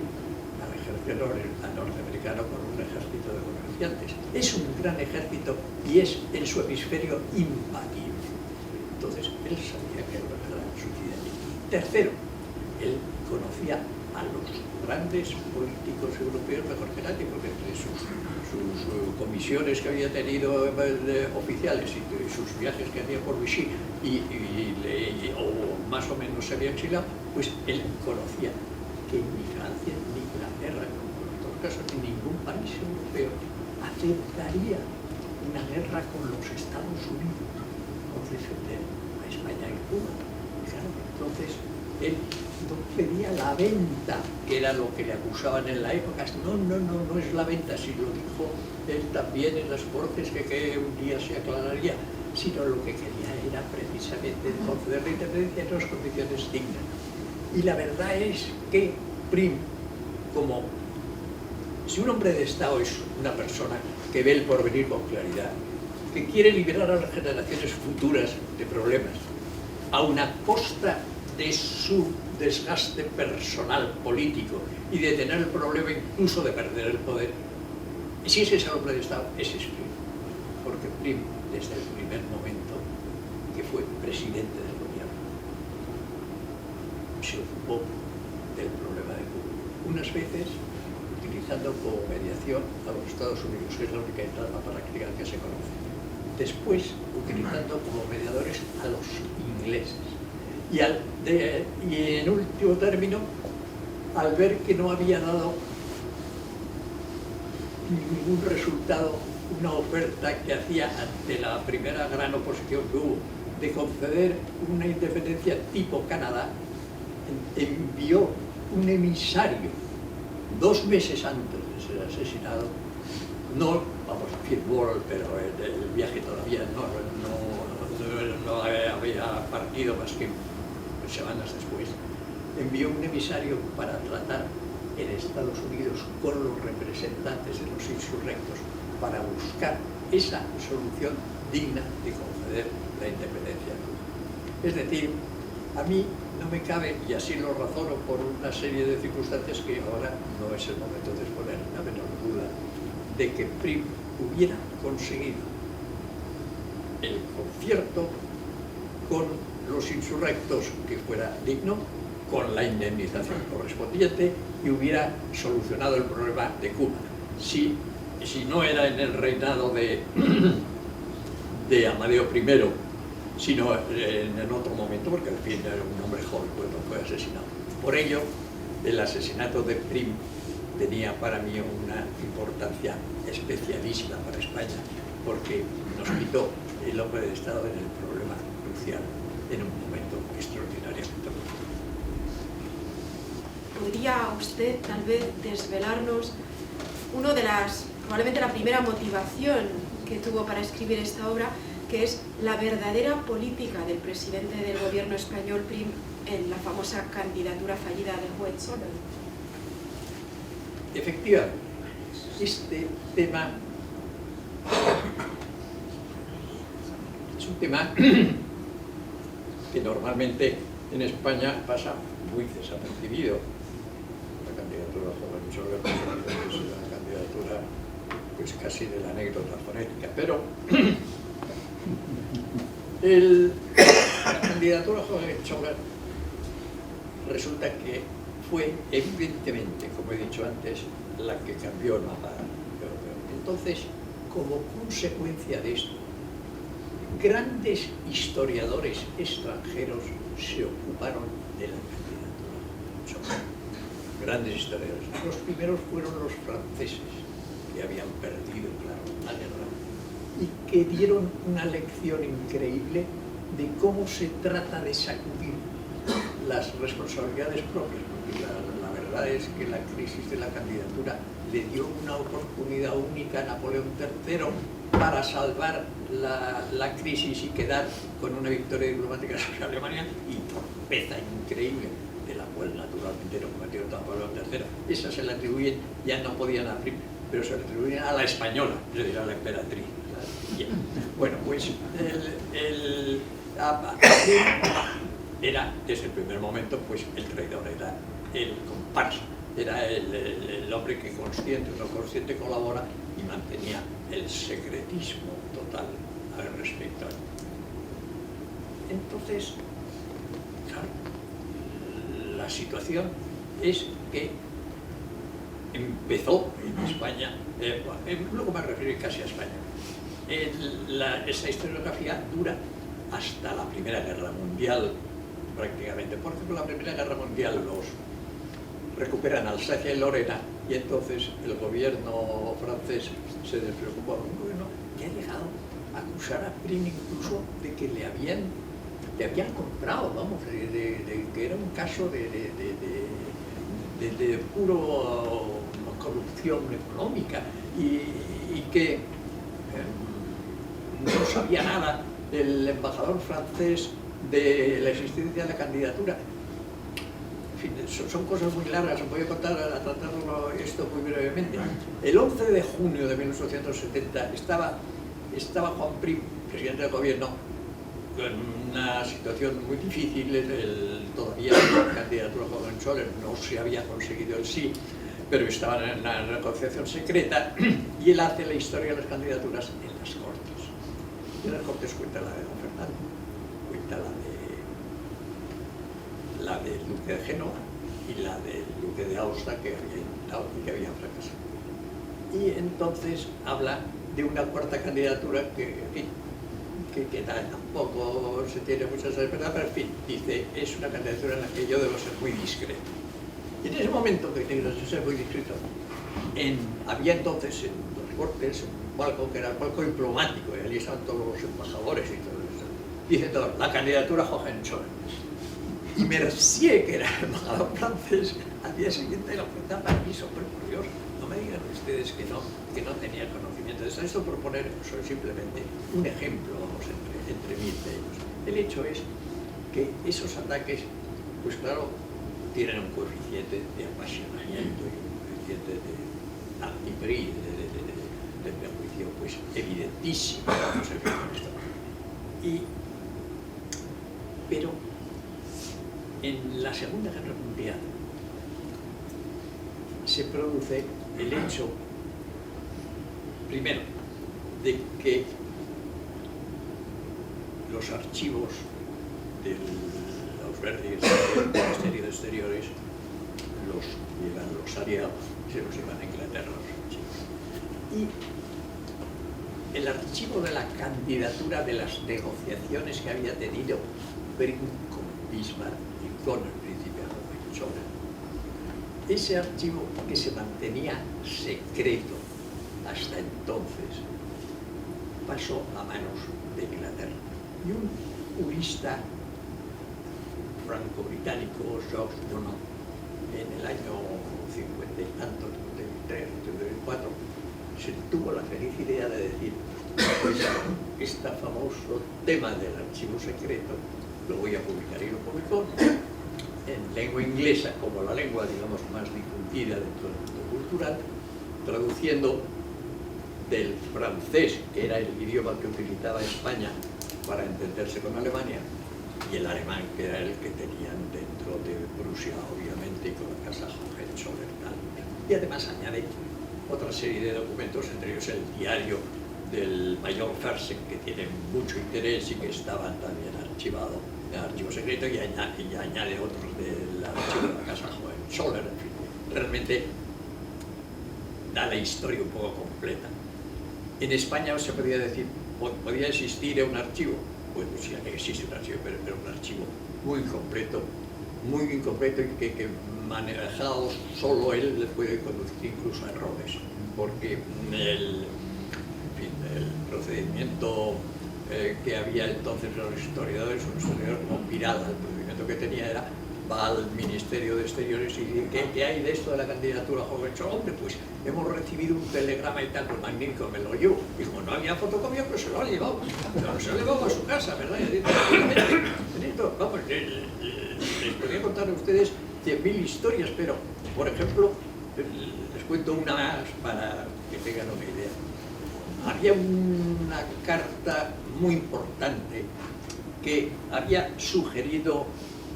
al ejército norteamericano con un ejército de comerciantes. Es un gran ejército y es en su hemisferio imbatible. Entonces él sabía que era una suicida. Tercero, él conocía a los grandes políticos europeos mejor que nadie, porque entre sus comisiones que había tenido oficiales y sus viajes que hacía por Vichy o más o menos se había exilado, pues él conocía que ni Francia, ni Inglaterra, en todo caso ni ningún país europeo aceptaría una guerra con los Estados Unidos por defender a España y Cuba. Claro, entonces él no pedía la venta, que era lo que le acusaban en la época. No es la venta, si lo dijo él también en las Cortes, que un día se aclararía, sino lo que quería era precisamente conceder la independencia en unas condiciones dignas. Y la verdad es que Prim, como si un hombre de Estado es una persona que ve el porvenir con claridad, que quiere liberar a las generaciones futuras de problemas, a una costa de su desgaste personal político y de tener el problema incluso de perder el poder. Y si ese es el hombre de Estado, ese es Prim. Porque Prim, desde el primer momento que fue presidente del gobierno, se ocupó del problema de Cuba. Unas veces utilizando como mediación a los Estados Unidos, que es la única entrada práctica que se conoce. Después utilizando como mediadores a los ingleses. Y en último término, al ver que no había dado ningún resultado una oferta que hacía ante la primera gran oposición que hubo de conceder una independencia tipo Canadá, envió un emisario 2 meses antes de ser asesinado. No, vamos a decir, pero el viaje todavía no había partido más que semanas después. Envió un emisario para tratar en Estados Unidos con los representantes de los insurrectos para buscar esa solución digna de conceder la independencia a Cuba. Es decir, a mí no me cabe, y así lo razono por una serie de circunstancias que ahora no es el momento de exponer la menor duda, de que Prim hubiera conseguido el concierto con los insurrectos que fuera digno, con la indemnización correspondiente, y hubiera solucionado el problema de Cuba. Si no era en el reinado de Amadeo I, sino en otro momento, porque al fin era un hombre joven cuando fue asesinado. Por ello, el asesinato de Prim tenía para mí una importancia especialísima para España, porque nos quitó el hombre de Estado en el problema crucial, en un momento extraordinariamente duro. ¿Podría usted tal vez desvelarnos probablemente la primera motivación que tuvo para escribir esta obra, que es la verdadera política del presidente del gobierno español, Prim, en la famosa candidatura fallida de Hohenzollern? Efectivamente, este tema es un tema que normalmente en España pasa muy desapercibido. La candidatura de Hohenzollern es una candidatura que pues casi de la anécdota fonética, pero la candidatura a Hohenzollern resulta que fue evidentemente, como he dicho antes, la que cambió el mapa europeo. Entonces, como consecuencia de esto, grandes historiadores extranjeros se ocuparon de la candidatura. Grandes historiadores. Los primeros fueron los franceses, que habían perdido, claro, la guerra, y que dieron una lección increíble de cómo se trata de sacudir las responsabilidades propias. Porque la verdad es que la crisis de la candidatura le dio una oportunidad única a Napoleón III para salvar la crisis y quedar con una victoria diplomática sobre Alemania, y torpeza increíble, de la cual naturalmente no cometió Napoleón III. Esa se la atribuyen, ya no podían abrir, pero se la atribuyen a la española, es decir, a la emperatriz. Bueno, pues era desde el primer momento pues el traidor, era el comparsa, era el hombre que consciente o no consciente colabora y mantenía el secretismo total al respecto. Entonces, claro, la situación es que empezó en España, luego me refiero casi a España, esta historiografía dura hasta la Primera Guerra Mundial prácticamente. Por ejemplo, la Primera Guerra Mundial los recuperan Alsacia y Lorena, y entonces el gobierno francés se despreocupó, un gobierno que ha llegado a acusar a Prim incluso de que le habían comprado, vamos, de que era un caso de puro corrupción económica, y que no sabía nada el embajador francés de la existencia de la candidatura. En fin, son cosas muy largas, os voy a tratarlo esto muy brevemente. El 11 de junio de 1870 estaba Juan Prim, presidente del gobierno, en una situación muy difícil. Todavía la candidatura a Hohenzollern no se había conseguido el sí, pero estaban en una negociación secreta, y él hace la historia de las candidaturas en las Cortes. Y en las Cortes cuenta la de don Fernando, cuenta la del duque de Génova y la del duque de Aosta, que había intentado y que habían fracasado. Y entonces habla de una cuarta candidatura que tampoco se tiene mucha certeza, pero en fin, dice, es una candidatura en la que yo debo ser muy discreto. Y en ese momento que tengo que ser muy discreto, había entonces en los Cortes un palco que era el palco diplomático, y allí estaban todos los embajadores y todo eso. Dice todo, la candidatura a Hohenzollern. Y Mercier, que era el embajador francés, al día siguiente le ofrecía permiso, pero por Dios, no me digan ustedes que no tenía conocimiento de eso. Esto por poner simplemente un ejemplo, vamos, entre mil de ellos. El hecho es que esos ataques, pues claro, tienen un coeficiente de apasionamiento y un coeficiente de antipri, de prejuicio, pues evidentísimo, vamos a ver con esto. Pero en la Segunda Guerra Mundial se produce el hecho, primero, de que los archivos de los verdes del Ministerio de Exteriores los aliados, se los llevan a Inglaterra los archivos. Y el archivo de la candidatura, de las negociaciones que había tenido Prim con Bismarck y con el príncipe Hohenzollern, ese archivo que se mantenía secreto hasta entonces pasó a manos de Inglaterra. Y un jurista franco-británico, George Donald, en el año 50 y tanto, 53, 54, se tuvo la feliz idea de decir, pues este famoso tema del archivo secreto lo voy a publicar, y lo publicó en lengua inglesa, como la lengua, digamos, más difundida dentro del mundo cultural, traduciendo del francés, que era el idioma que utilizaba España para entenderse con Alemania, y el alemán, que era el que tenían dentro de Prusia, obviamente, y con la casa Hohenzollern. Y además añade otra serie de documentos, entre ellos el diario del mayor Fersen, que tiene mucho interés y que estaban también archivados en archivo secreto, y añade otros del archivo de la Casa Hohenzollern. En fin, realmente da la historia un poco completa. En España se podía decir, podía existir un archivo, pues sí, existe un archivo, pero un archivo muy incompleto y que manejado solo él le puede conducir incluso a errores, porque el procedimiento que había entonces los historiadores, un historiador como Pirala, el procedimiento que tenía era: va al Ministerio de Exteriores y dice: ¿qué hay de esto de la candidatura a Hohenzollern? Hombre, pues hemos recibido un telegrama y tal, pues magnífico, me lo llevo. Y como no había fotocopia, pues se lo ha llevado. Pero se lo ha llevado a su casa, ¿verdad? Vamos, les podría contar a ustedes 100.000 historias, pero, por ejemplo, les cuento una más para que tengan una idea. Había una carta muy importante que había sugerido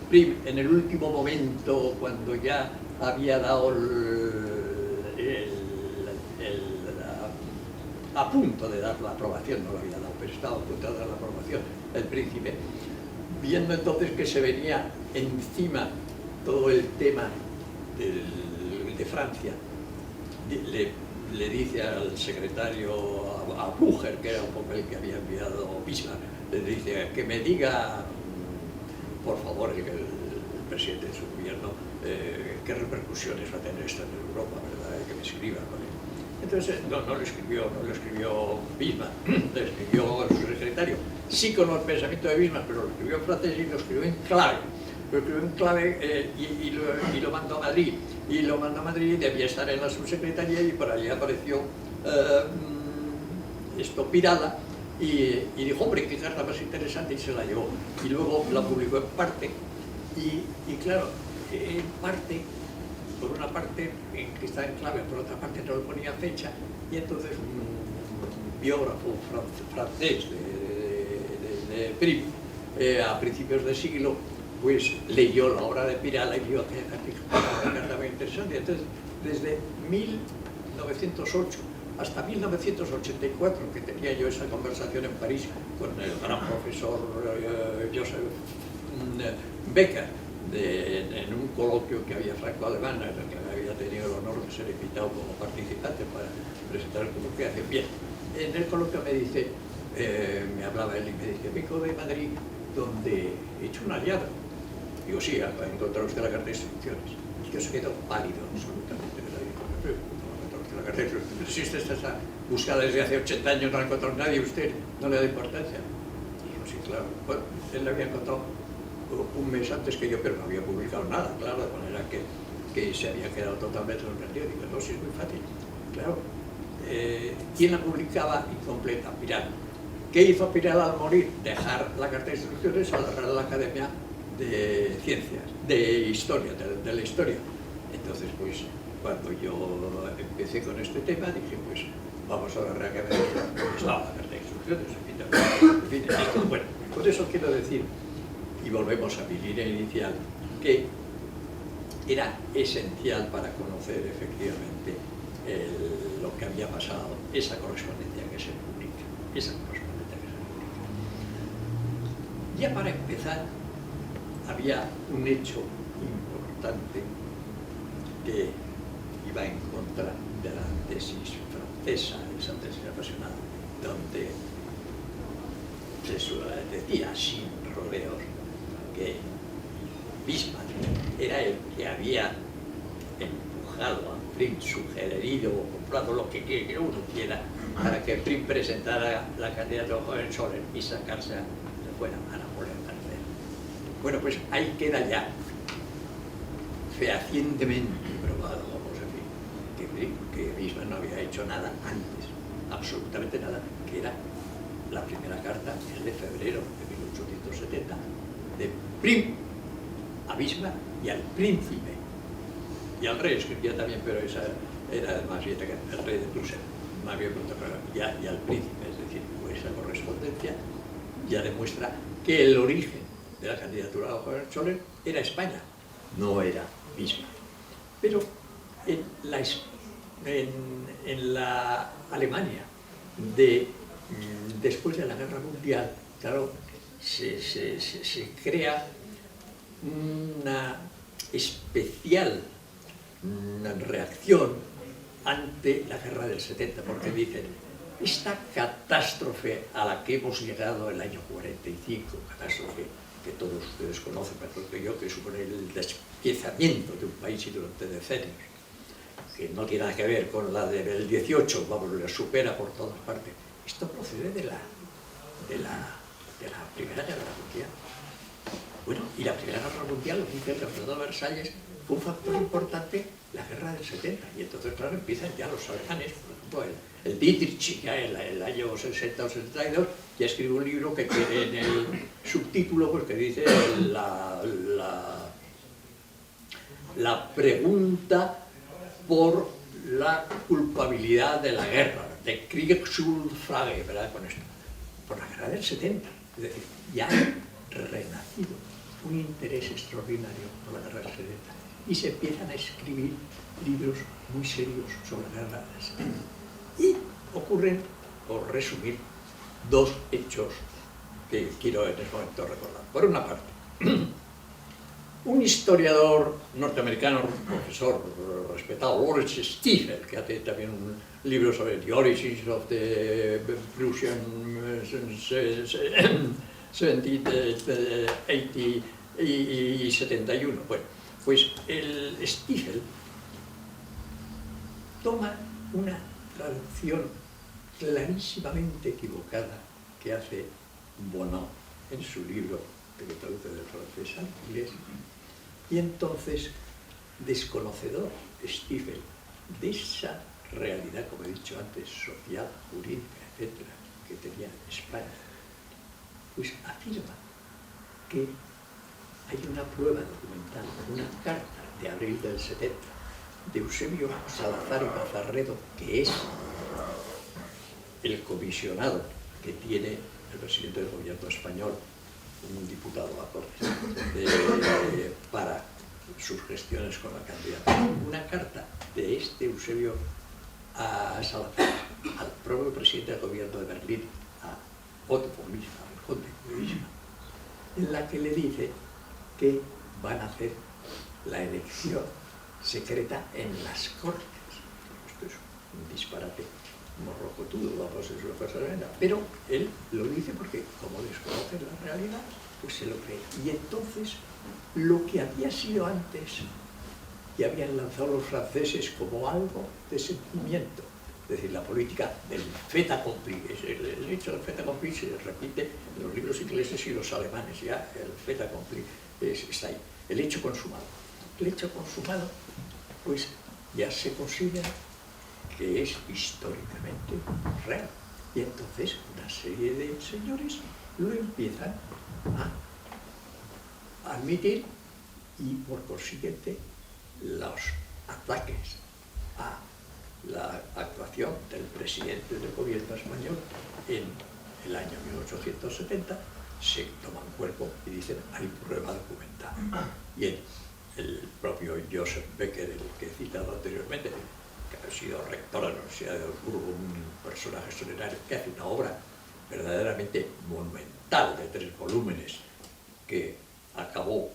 Prim en el último momento, cuando ya había dado a punto de dar la aprobación, no lo había dado, pero estaba a punto de dar la aprobación el príncipe, viendo entonces que se venía encima todo el tema de Francia, le dice al secretario, a Blücher, que era un poco el que había enviado Bismarck, le dice que me diga, por favor, el presidente de su gobierno, qué repercusiones va a tener esto en Europa, ¿verdad? Que me escriba con él. Entonces, no lo escribió Bismarck, lo escribió su secretario, sí con el pensamiento de Bismarck, pero lo escribió en francés y lo escribió en clave. Lo escribió en clave y lo mandó a Madrid. Y lo mandó a Madrid, debía estar en la subsecretaría, y por allí apareció Pirala, y dijo: hombre, qué carta más interesante, y se la llevó. Y luego la publicó en parte, y claro, en parte, por una parte que está en clave, por otra parte no le ponía fecha, y entonces un biógrafo francés de Prim, a principios de siglo, pues leyó la obra de Pirala y vio aquella carta muy interesante. Entonces, desde 1908 hasta 1984, que tenía yo esa conversación en París con el gran profesor Joseph Becker, en un coloquio que había franco-alemán, en el que había tenido el honor de ser invitado como participante para presentar el coloquio. Bien, en el coloquio me dice, me hablaba él y me dice: vengo de Madrid, donde he hecho un hallazgo. Digo: sí, ha encontrado usted la carta de instrucciones. Y yo se quedó pálido absolutamente. La carta de instrucciones existe, esta buscada desde hace 80 años, no la ha encontrado nadie, usted no le da importancia. Digo: sí, claro. Bueno, él le había encontrado un mes antes que yo, pero no había publicado nada, claro, de manera que se había quedado totalmente sorprendido. Digo: no, sí, es muy fácil. Claro. ¿Quién la publicaba incompleta? Pirala. ¿Qué hizo Pirala al morir? Dejar la carta de instrucciones a la Real Academia de Ciencias, de Historia, de la Historia. Entonces, pues, cuando yo empecé con este tema, dije: pues, vamos a la Real Academia, estaba la carta de instrucciones, en fin, esto, bueno, con eso quiero decir, y volvemos a mi línea inicial, que era esencial para conocer efectivamente lo que había pasado, esa correspondencia que se publica, Ya para empezar, había un hecho importante que iba en contra de la tesis francesa, esa tesis apasionada, donde se decía sin rodeos que Bismarck era el que había empujado a Prim, sugerido o comprado, lo que uno quiera, para que Prim presentara la candidatura a Hohenzollern y sacarse de buena mano por el tercero. Bueno, pues ahí queda ya fehacientemente probado, vamos a decir, que Bismarck no había hecho nada antes, absolutamente nada, que era la primera carta, el de febrero de 1870, de Prim a Bismarck y al príncipe, y al rey escribía también, pero esa era más bien el rey de Prusia, más bien y al príncipe, es decir, pues esa correspondencia ya demuestra que el origen de la candidatura a Hohenzollern era España, no era Bismarck. Pero en la Alemania después de la Guerra Mundial, claro, se crea una especial reacción ante la Guerra del 70, porque dicen, esta catástrofe a la que hemos llegado el año 45, catástrofe que todos ustedes conocen mejor que yo, que supone el despiezamiento de un país y durante decenios, que no tiene nada que ver con la del 18, vamos, la supera por todas partes. Esto procede de la Primera Guerra Mundial. Bueno, y la Primera Guerra Mundial, lo dice el Tratado de Versalles, fue un factor importante la Guerra del 70. Y entonces, claro, empiezan ya los alemanes, por ejemplo, el Dietrich, ya en el año 60 o 62, ya escribe un libro que tiene en el subtítulo, pues, que dice la pregunta por la culpabilidad de la guerra, de Kriegsschuldfrage, ¿verdad? Con esto, por la Guerra del 70. Es decir, ya ha renacido un interés extraordinario por la Guerra del 70 y se empiezan a escribir libros muy serios sobre la Guerra del 70. Y ocurren, por resumir, dos hechos que quiero en este momento recordar. Por una parte, un historiador norteamericano, profesor respetado, Lawrence Stiefel, que hace también un libro sobre The Origins of the Prussian 80 y 71. Bueno, pues el Stiefel toma una traducción clarísimamente equivocada que hace Bonneau en su libro, que traduce del francés al inglés, y entonces, desconocedor Stiefel de esa realidad, como he dicho antes, social, jurídica, etcétera, que tenía España, pues afirma que hay una prueba documental, una carta de abril del 70 de Eusebio Salazar y Mazarredo, que es el comisionado que tiene el presidente del gobierno español, un diputado a Cortes, para sus gestiones con la candidatura. Una carta de este Eusebio a Salazar al propio presidente del gobierno de Berlín, a Otto von Bismarck, el conde de Bismarck, en la que le dice que van a hacer la elección secreta en las Cortes. Esto es un disparate morrocotudo, vamos, es una cosa tremenda, pero él lo dice porque, como desconoce la realidad, pues se lo cree. Y entonces, lo que había sido antes, y habían lanzado los franceses como algo de sentimiento, es decir, la política del fait accompli, el hecho del fait accompli se repite en los libros ingleses y los alemanes, ya el fait accompli está ahí, el hecho consumado. El hecho consumado, pues ya se considera que es históricamente real. Y entonces una serie de señores lo empiezan a admitir y por consiguiente los ataques a la actuación del presidente del gobierno español en el año 1870 se toman cuerpo y dicen hay prueba documental. Bien, el propio Joseph Becker, el que he citado anteriormente, que ha sido rector de la Universidad de Augsburgo, un personaje extraordinario que hace una obra verdaderamente monumental de 3 volúmenes que acabó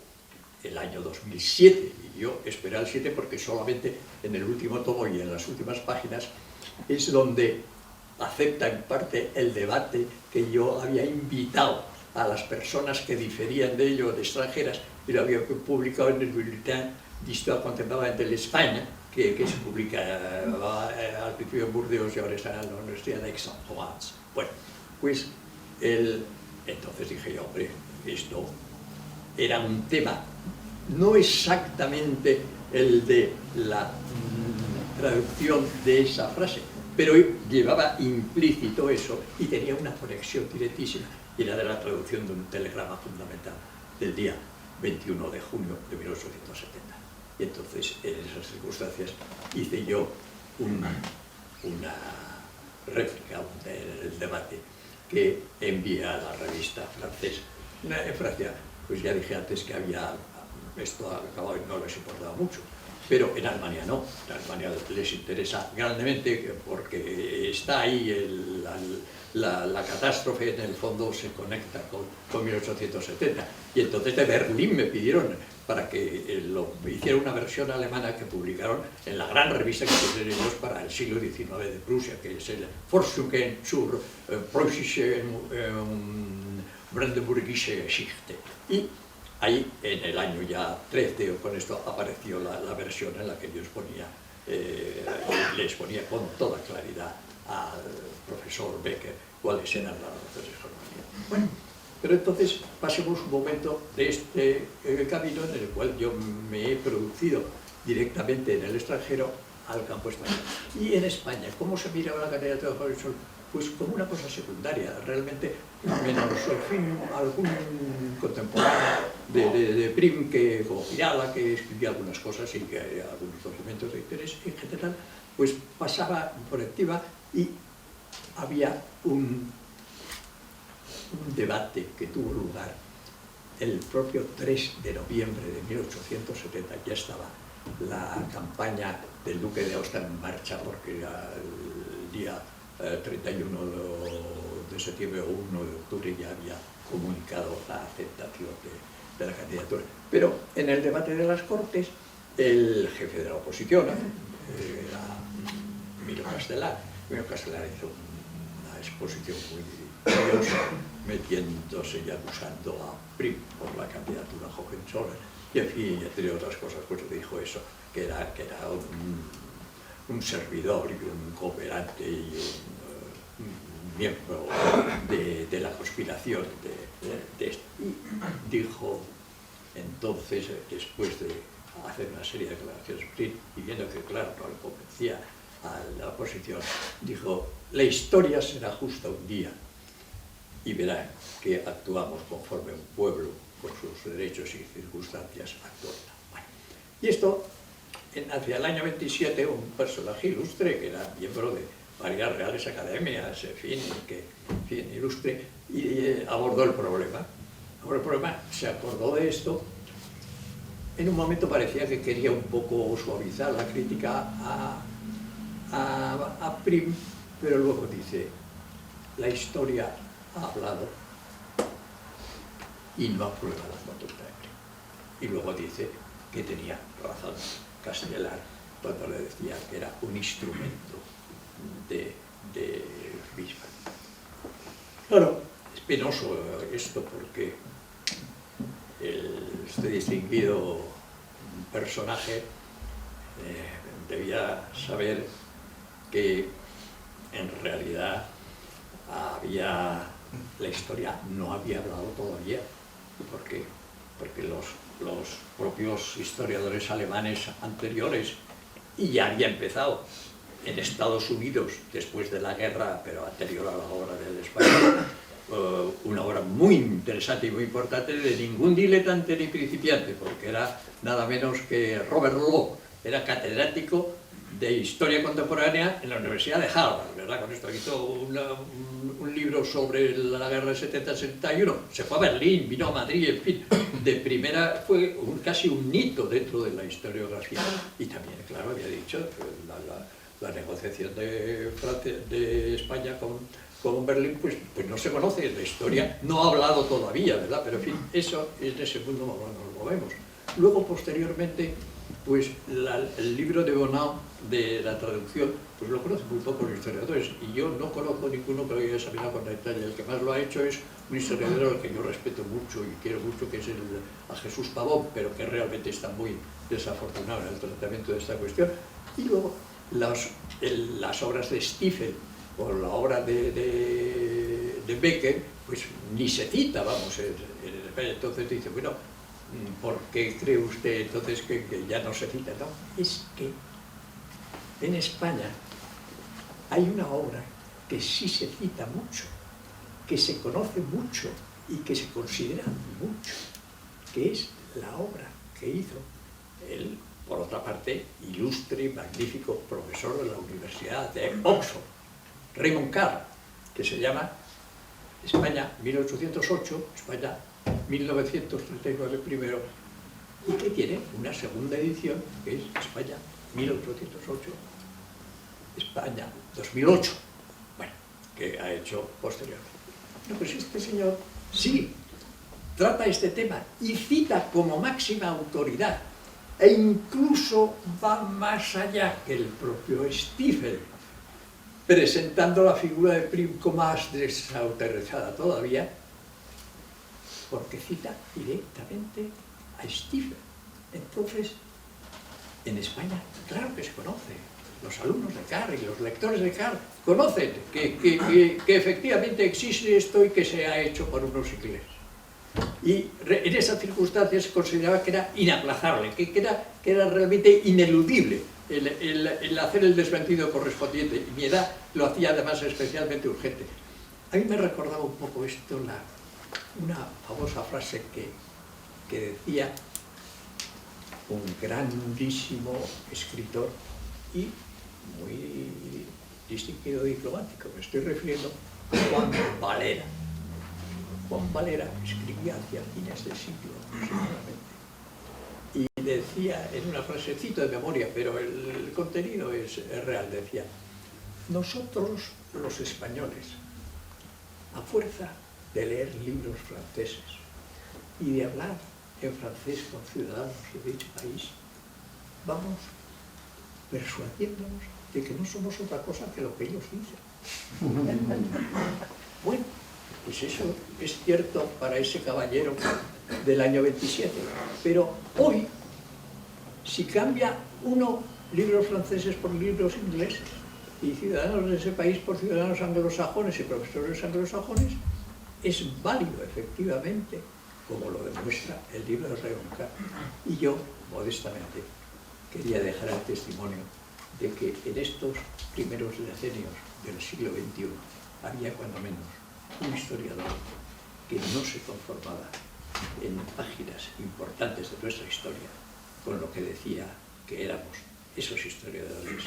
el año 2007, y yo esperé al 7 porque solamente en el último tomo y en las últimas páginas es donde acepta en parte el debate que yo había invitado a las personas que diferían de ello, de extranjeras, y lo había publicado en el Bulletin d'Histoire Contemporaine de l'Espagne, que se publica al principio en Burdeos y ahora está en la Universidad de Aix-en-Provence. Bueno, pues entonces dije yo, hombre, esto era un tema no exactamente el de la traducción de esa frase, pero llevaba implícito eso y tenía una conexión directísima, y era de la traducción de un telegrama fundamental del día 21 de junio de 1870. Y entonces, en esas circunstancias, hice yo una réplica del debate que envié a la revista francesa. En Francia, pues ya dije antes que había esto acabado y no les importaba mucho. pero en Alemania no. En Alemania les interesa grandemente porque está ahí la catástrofe, en el fondo se conecta con 1870. Y entonces de Berlín me pidieron para que hiciera una versión alemana que publicaron en la gran revista que tienen ellos para el siglo XIX de Prusia, que es el Forschungen zur preußischen Brandenburgische Geschichte. Y ahí, en el año ya 13, con esto apareció la versión en la que yo les ponía con toda claridad al profesor Becker cuáles eran las razones de geografía. Bueno, pero entonces pasemos un momento de este camino en el cual yo me he producido directamente en el extranjero al campo español. Y en España, ¿cómo se mira la candidatura de Joven Sol? Pues como una cosa secundaria, realmente, menos, en fin, algún contemporáneo de Prim, como Girala, que escribía algunas cosas y que algunos documentos de interés en general, pues pasaba por activa y había un debate que tuvo lugar el propio 3 de noviembre de 1870. Ya estaba la campaña del duque de Aosta en marcha, porque era el día 31 de septiembre o 1 de octubre ya había comunicado la aceptación de la candidatura. Pero en el debate de las Cortes, el jefe de la oposición, era Miro Castelar, hizo una exposición muy curiosa, metiéndose y acusando a Prim por la candidatura Hohenzollern, y en fin, entre otras cosas, pues dijo eso, que era un servidor y un cooperante y un miembro de la conspiración de esto. Y dijo entonces, después de hacer una serie de declaraciones, y viendo que claro, no le convencía a la oposición, dijo: la historia será justa un día y verán que actuamos conforme un pueblo con sus derechos y circunstancias actuales. Bueno, y esto, hacia el año 27, un personaje ilustre, que era miembro de varias reales academias, en fin, ilustre, y abordó el problema. Se acordó de esto. En un momento parecía que quería un poco suavizar la crítica a Prim, pero luego dice: la historia ha hablado y no aprueba la conducta de Prim. Y luego dice que tenía razón Castelar cuando le decía que era un instrumento de Bismarck. Claro, es penoso esto porque este distinguido personaje debía saber que en realidad la historia no había hablado todavía, porque los propios historiadores alemanes anteriores, y ya había empezado en Estados Unidos después de la guerra, pero anterior a la obra del español, una obra muy interesante y muy importante de ningún diletante ni principiante, porque era nada menos que Robert Lowe, era catedrático de Historia Contemporánea en la Universidad de Harvard, ¿verdad? Con esto hizo un libro sobre la guerra del 70-71, se fue a Berlín, vino a Madrid, en fin, de primera, fue casi un hito dentro de la historiografía. Y también, claro, había dicho la negociación de España con Berlín, pues no se conoce, la historia no ha hablado todavía, ¿verdad? Pero en fin, eso en ese mundo nos movemos. Luego, posteriormente, pues el libro de Bonham, de la traducción, pues lo conocen muy pocos historiadores, y yo no conozco ninguno que lo haya examinado con detalle. El que más lo ha hecho es un historiador al que yo respeto mucho y quiero mucho, que es a Jesús Pavón, pero que realmente está muy desafortunado en el tratamiento de esta cuestión. Y luego las obras de Stiefel o la obra de Becker, pues ni se cita, vamos, en España. Entonces dice, bueno, ¿por qué cree usted entonces que ya no se cita? No, es que en España hay una obra que sí se cita mucho, que se conoce mucho y que se considera mucho, que es la obra que hizo el, por otra parte, ilustre y magnífico profesor de la Universidad de Oxford, Raymond Carr, que se llama España 1808, España 1939 primero, y que tiene una segunda edición, que es España 1808, España 2008, bueno, que ha hecho posteriormente. No, pues este señor sí trata este tema y cita como máxima autoridad, e incluso va más allá que el propio Stifel, presentando la figura de Prim como más desautorizada todavía, porque cita directamente a Stifel. Entonces, en España, claro que se conoce, los alumnos de Carr y los lectores de Carr conocen que efectivamente existe esto y que se ha hecho por unos ingleses. Y en esas circunstancias se consideraba que era inaplazable, que era realmente ineludible el hacer el desmentido correspondiente, y mi edad lo hacía además especialmente urgente. A mí me recordaba un poco esto una famosa frase que decía un grandísimo escritor y muy distinguido diplomático, me estoy refiriendo a Juan Valera. Juan Valera escribía hacia fines del siglo aproximadamente, y decía en una frasecito de memoria, pero el contenido es real, decía: nosotros los españoles, a fuerza de leer libros franceses y de hablar en francés con ciudadanos de dicho país, vamos persuadiéndonos de que no somos otra cosa que lo que ellos dicen. Bueno, pues eso es cierto para ese caballero del año 27, pero hoy, si cambia uno libros franceses por libros ingleses y ciudadanos de ese país por ciudadanos anglosajones y profesores anglosajones, es válido efectivamente, como lo demuestra el libro de Reonca. Y yo, modestamente, quería dejar el testimonio de que en estos primeros decenios del siglo XXI había cuando menos un historiador que no se conformaba en páginas importantes de nuestra historia con lo que decía que éramos esos historiadores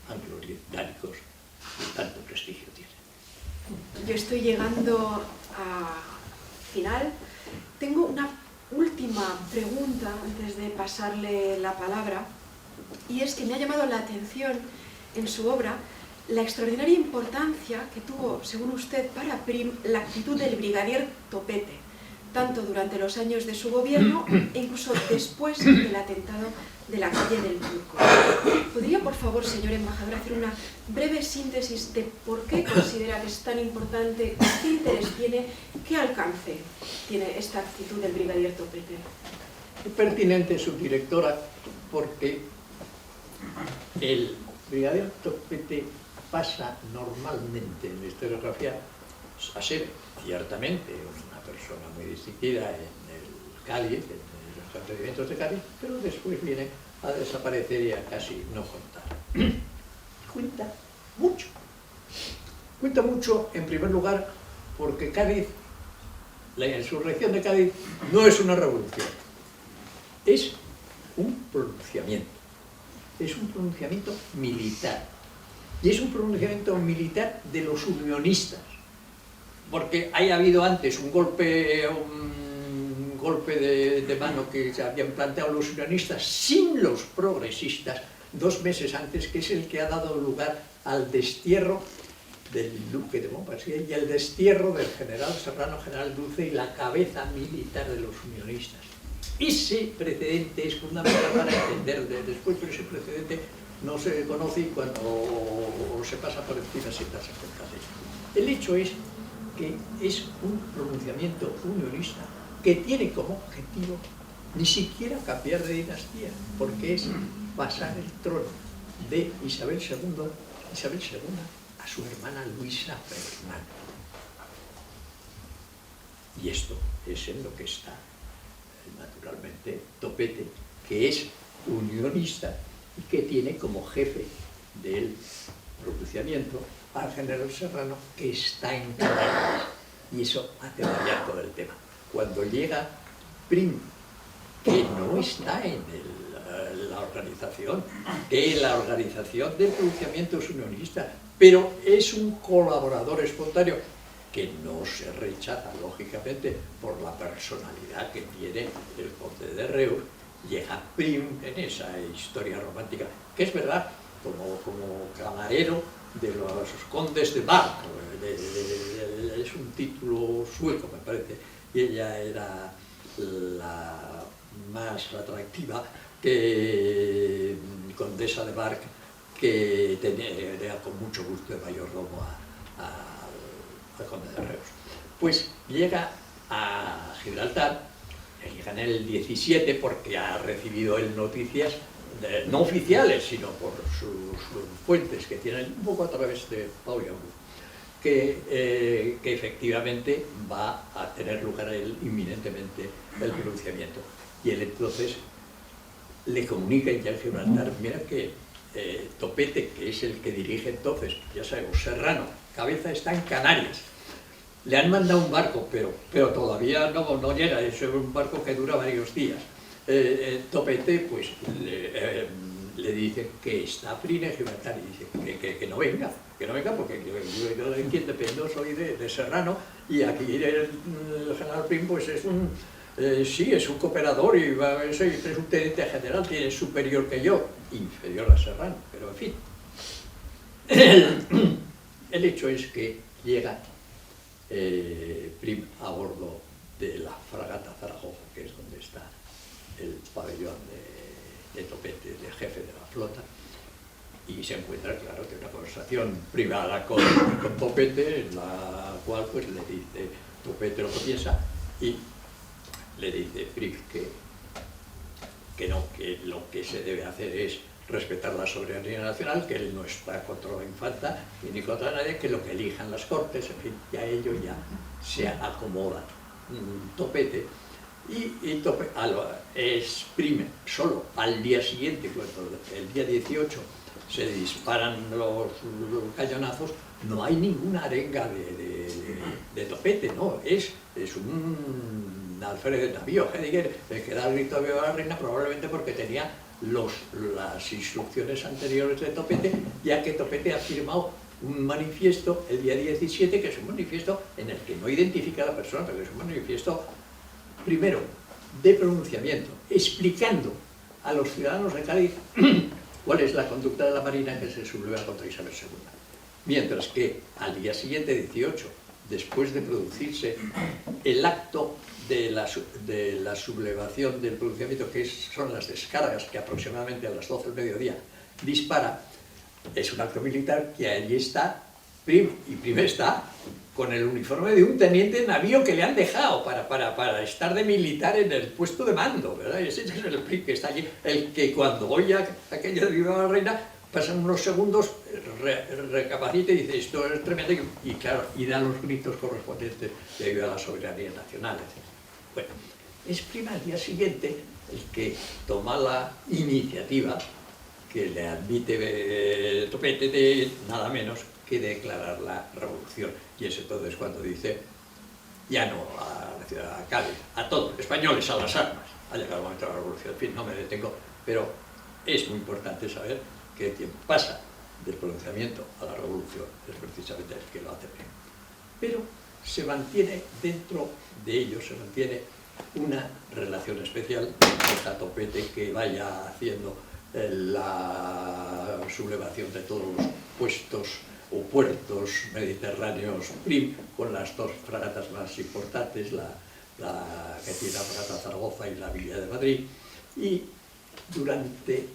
anglo-británicos que tanto prestigio tienen. Yo estoy llegando a final. Tengo una última pregunta antes de pasarle la palabra, y es que me ha llamado la atención en su obra la extraordinaria importancia que tuvo, según usted, para Prim la actitud del brigadier Topete, tanto durante los años de su gobierno e incluso después del atentado de la calle del Turco. ¿Podría, por favor, señor embajador, hacer una breve síntesis de por qué considera que es tan importante, qué interés tiene, qué alcance tiene esta actitud del brigadier Topete? Es pertinente, subdirectora, porque el brigadier Topete pasa normalmente en la historiografía a ser ciertamente una persona muy distinguida en el Cádiz, en los acontecimientos de Cádiz, pero después viene a desaparecer y a casi no contar. Cuenta mucho. Cuenta mucho, en primer lugar, porque Cádiz, la insurrección de Cádiz, no es una revolución, es un pronunciamiento. Es un pronunciamiento militar. Y es un pronunciamiento militar de los unionistas, porque haya habido antes un golpe de mano que se habían planteado los unionistas sin los progresistas 2 meses antes, que es el que ha dado lugar al destierro del duque de Montpensier y al destierro del general Serrano, general Dulce, y la cabeza militar de los unionistas. Ese precedente es fundamental para entender después, pero ese precedente no se conoce y cuando se pasa por encima se darse cuenta de ello. El hecho es que es un pronunciamiento unionista que tiene como objetivo ni siquiera cambiar de dinastía, porque es pasar el trono de Isabel II a su hermana Luisa Fernanda. Y esto es en lo que está, naturalmente, Topete, que es unionista y que tiene como jefe del pronunciamiento al general Serrano, que está en Canarias, y eso hace variar todo el tema. Cuando llega Prim, que no está en la organización, de pronunciamientos unionistas, pero es un colaborador espontáneo que no se rechaza, lógicamente, por la personalidad que tiene el conde de Reus, llega Prim en esa historia romántica, que es verdad, como camarero de los condes de Bar, es un título sueco, me parece, y ella era la más atractiva, que condesa de Bar, que tenía con mucho gusto de mayordomo al conde de Reus. Pues llega a Gibraltar, llega en el 17 porque ha recibido él noticias no oficiales, sino por sus fuentes que tienen un poco a través de Pau Young, que efectivamente va a tener lugar inminentemente el pronunciamiento. Y él entonces le comunica ya en Gibraltar, mira que Topete, que es el que dirige entonces, ya sabemos, Serrano, cabeza está en Canarias. Le han mandado un barco, pero todavía no llega, es un barco que dura varios días. Topete pues le dice que está Prim en Gibraltar y dice que no venga porque yo de quien dependo soy de Serrano, y aquí el general Prim pues es un sí, es un cooperador y es un teniente general, tiene superior que yo, inferior a Serrano, pero en fin. El hecho es que llega Prim a bordo de la fragata Zaragoza, que es donde está el pabellón de Topete, de jefe de la flota, y se encuentra, claro, que una conversación privada con Topete, en la cual pues le dice Topete lo que piensa, y le dice Prim que no, que lo que se debe hacer es respetar la soberanía nacional, que él no está contra la infanta ni contra nadie, que lo que elijan las cortes, en fin, y a ello ya se acomoda Topete. Y Topete exprime solo al día siguiente, cuando el día 18 se disparan los cañonazos, no hay ninguna arenga de Topete, no, es un alférez de navío, Heidegger, el que da el grito de viva la reina, probablemente porque tenía las instrucciones anteriores de Topete, ya que Topete ha firmado un manifiesto el día 17, que es un manifiesto en el que no identifica a la persona, pero es un manifiesto, primero, de pronunciamiento, explicando a los ciudadanos de Cádiz cuál es la conducta de la Marina que se subleva contra Isabel II. Mientras que al día siguiente, 18, después de producirse el acto de la sublevación del pronunciamiento, que son las descargas que aproximadamente a las 12 del mediodía dispara, es un acto militar que allí está Prim, y Prim está con el uniforme de un teniente de navío que le han dejado para estar de militar en el puesto de mando, ¿verdad? Ese es el Prim que está allí, el que cuando oye aquello de viva la reina, pasan unos segundos, recapacita y dice esto es tremendo, y claro, y da los gritos correspondientes de viva la soberanía nacional, etc. Bueno, es Prim al día siguiente el que toma la iniciativa que le admite Topete de nada menos que declarar la revolución. Y es entonces cuando dice, ya no a la ciudad de Cádiz, a todos, españoles, a las armas. Ha llegado el momento de la revolución, en fin, no me detengo, pero es muy importante saber que quien pasa del pronunciamiento a la revolución es precisamente el que lo hace bien. Pero se mantiene dentro de ello, se mantiene una relación especial con Topete, que vaya haciendo la sublevación de todos los puestos o puertos mediterráneos Prim, con las dos fragatas más importantes, la que tiene la fragata Zaragoza y la Villa de Madrid, y durante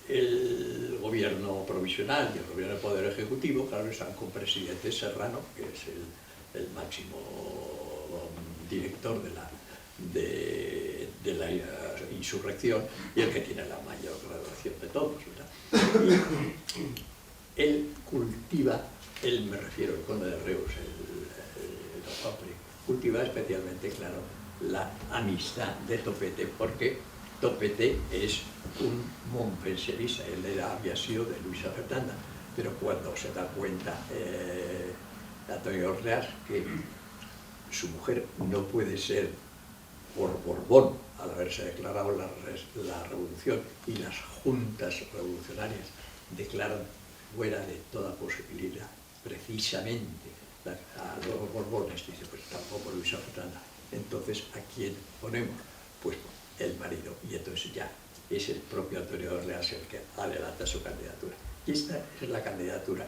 el gobierno provisional y el gobierno del Poder Ejecutivo, claro, están con presidente Serrano, que es el máximo director de la insurrección y el que tiene la mayor graduación de todos, ¿verdad? Y él cultiva, me refiero al conde de Reus, el Juan Prim, cultiva especialmente, claro, la amistad de Topete, porque Topete es un montpenserista, él había sido de Luisa Fernanda, pero cuando se da cuenta Antonio Orleans que su mujer no puede ser por Borbón, al haberse declarado la revolución, y las juntas revolucionarias declaran fuera de toda posibilidad precisamente a los Borbones, dice, pues tampoco Luisa Fernanda. Entonces, ¿a quién ponemos? Pues el marido. Y entonces ya es el propio Antonio Orleans el que adelanta su candidatura. Y esta es la candidatura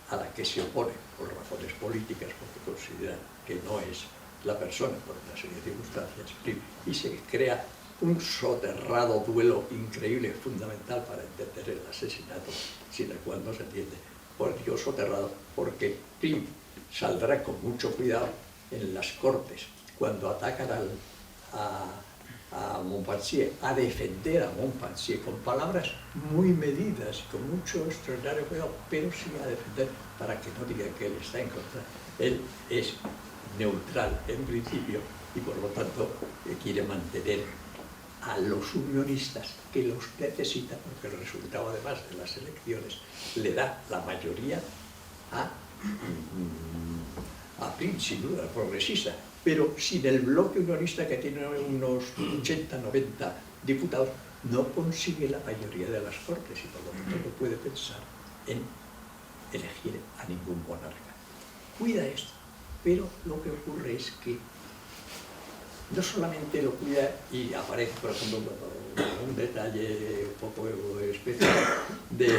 a la que se opone por razones políticas, porque consideran que no es la persona por una serie de circunstancias, y se crea un soterrado duelo increíble, fundamental para entender el asesinato, sin el cual no se entiende. Por digo soterrado, porque Prim saldrá con mucho cuidado en las Cortes, cuando atacan a Montpensier, a defender a Montpensier con palabras muy medidas, con mucho extraordinario cuidado, pero sí a defender para que no digan que él está en contra. Él es neutral en principio y por lo tanto quiere mantener a los unionistas, que los necesitan, porque el resultado además de las elecciones le da la mayoría a Prim, sin duda, progresista, pero sin el bloque unionista, que tiene unos 80, 90 diputados, no consigue la mayoría de las Cortes y por lo tanto no puede pensar en elegir a ningún monarca. Cuida esto, pero lo que ocurre es que no solamente lo cuida y aparece, por ejemplo, un detalle un poco especial de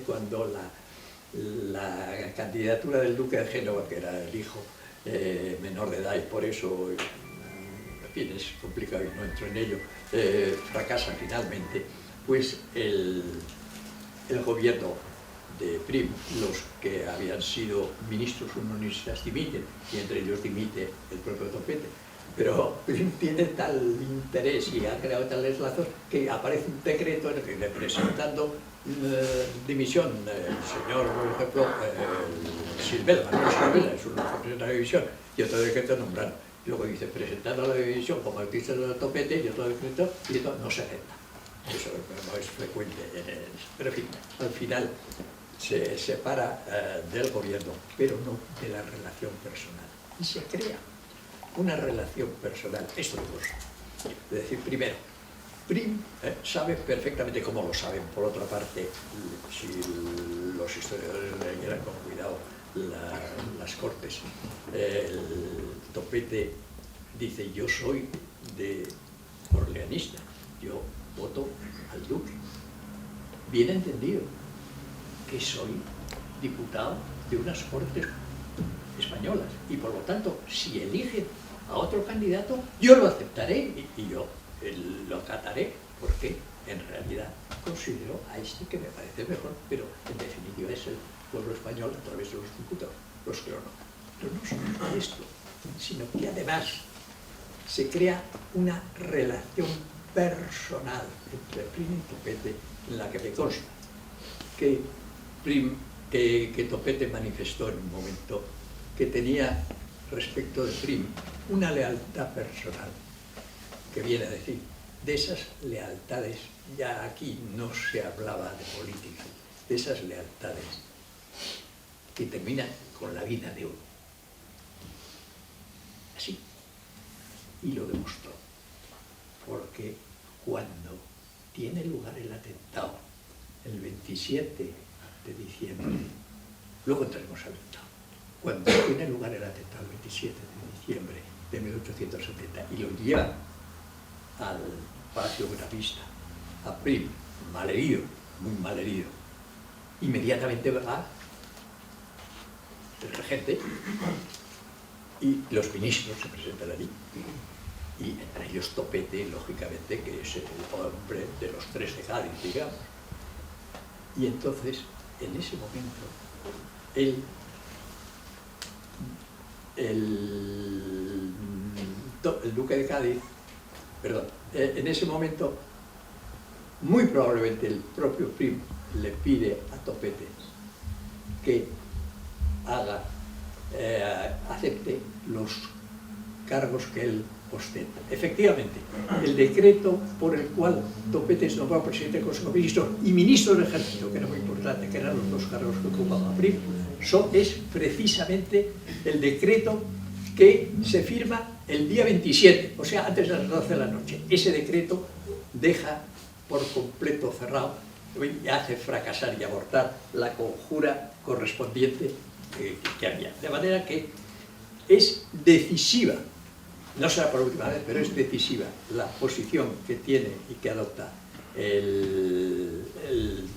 cuando la candidatura del duque de Génova, que era el hijo menor de edad y por eso, en fin, es complicado y no entro en ello, fracasa finalmente, pues el gobierno de Prim, los que habían sido ministros unionistas dimiten, y entre ellos dimite el propio Topete. Pero Prim tiene tal interés y ha creado tales lazos que aparece un decreto en el que, presentando dimisión, el señor, por ejemplo, Silvela, Manuel Silvela, es una funcionaria de división, y otro decreto nombrado. Luego dice, presentando la división como artista de Topete, y otro decreto, y esto no se acepta. Eso no es frecuente. Pero en fin, al final se separa del gobierno, pero no de la relación personal. Y se crea una relación personal, esto de dos. Es decir, primero, Prim sabe perfectamente, como lo saben, por otra parte, si los historiadores leyeran con cuidado las Cortes, el Topete dice, yo soy de orleanista, yo voto al duque. Bien entendido que soy diputado de unas Cortes españolas y por lo tanto, si eligen a otro candidato, yo lo aceptaré y yo lo acataré, porque en realidad considero a este que me parece mejor, pero en definitiva es el pueblo español a través de los diputados los que lo nombran. Pero no solo esto, sino que además se crea una relación personal entre Prim y Topete, en la que me consta que Topete manifestó en un momento que tenía respecto de Prim una lealtad personal, que viene a decir, de esas lealtades, ya aquí no se hablaba de política, de esas lealtades que terminan con la vida de uno. Así. Y lo demostró. Porque cuando tiene lugar el atentado, el 27 de diciembre, luego entraremos al atentado, cuando tiene lugar el atentado el 27 de diciembre de 1870 y lo llevan al Palacio Buenavista, a Prim, malherido, muy malherido, inmediatamente va el regente y los ministros se presentan allí, y entre ellos Topete, lógicamente, que es el hombre de los tres de Cádiz, digamos. Y entonces, en ese momento, el duque de Cádiz, perdón, en ese momento, muy probablemente el propio Prim le pide a Topete que acepte los cargos que él ostenta. Efectivamente, el decreto por el cual Topete es nombrado presidente del Consejo de Ministros y ministro del Ejército, que era muy importante, que eran los dos cargos que ocupaba Prim, es precisamente el decreto que se firma el día 27, o sea, antes de las 12 de la noche. Ese decreto deja por completo cerrado y hace fracasar y abortar la conjura correspondiente que había. De manera que es decisiva no será por última vez, pero es decisiva la posición que tiene y que adopta el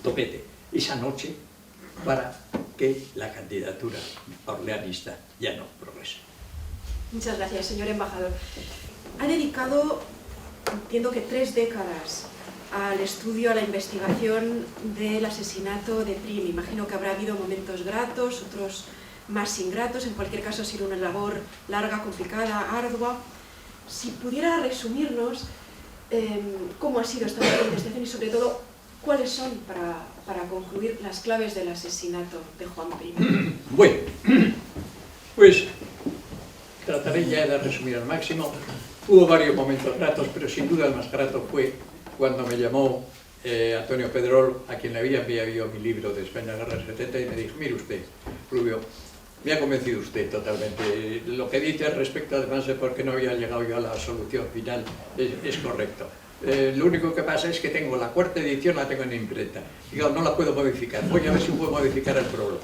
Topete esa noche para que la candidatura orleanista ya no progrese. Muchas gracias, señor embajador. Ha dedicado, entiendo que 3 décadas al estudio, a la investigación del asesinato de Prim. Imagino que habrá habido momentos gratos, otros más ingratos. En cualquier caso ha sido una labor larga, complicada, ardua. Si pudiera resumirnos cómo ha sido esta investigación y sobre todo cuáles son, para concluir, las claves del asesinato de Juan Prim. Bueno, pues trataré ya de resumir al máximo. Hubo varios momentos gratos, pero sin duda el más grato fue cuando me llamó Antonio Pedrol, a quien le había enviado yo mi libro de España Guerra 70, y me dijo: mire usted, Rubio, me ha convencido usted totalmente. Lo que dice respecto, además de por qué no había llegado yo a la solución final, es correcto. Lo único que pasa es que tengo la 4ª edición, la tengo en imprenta. Digo, no la puedo modificar. Voy a ver si puedo modificar el prólogo.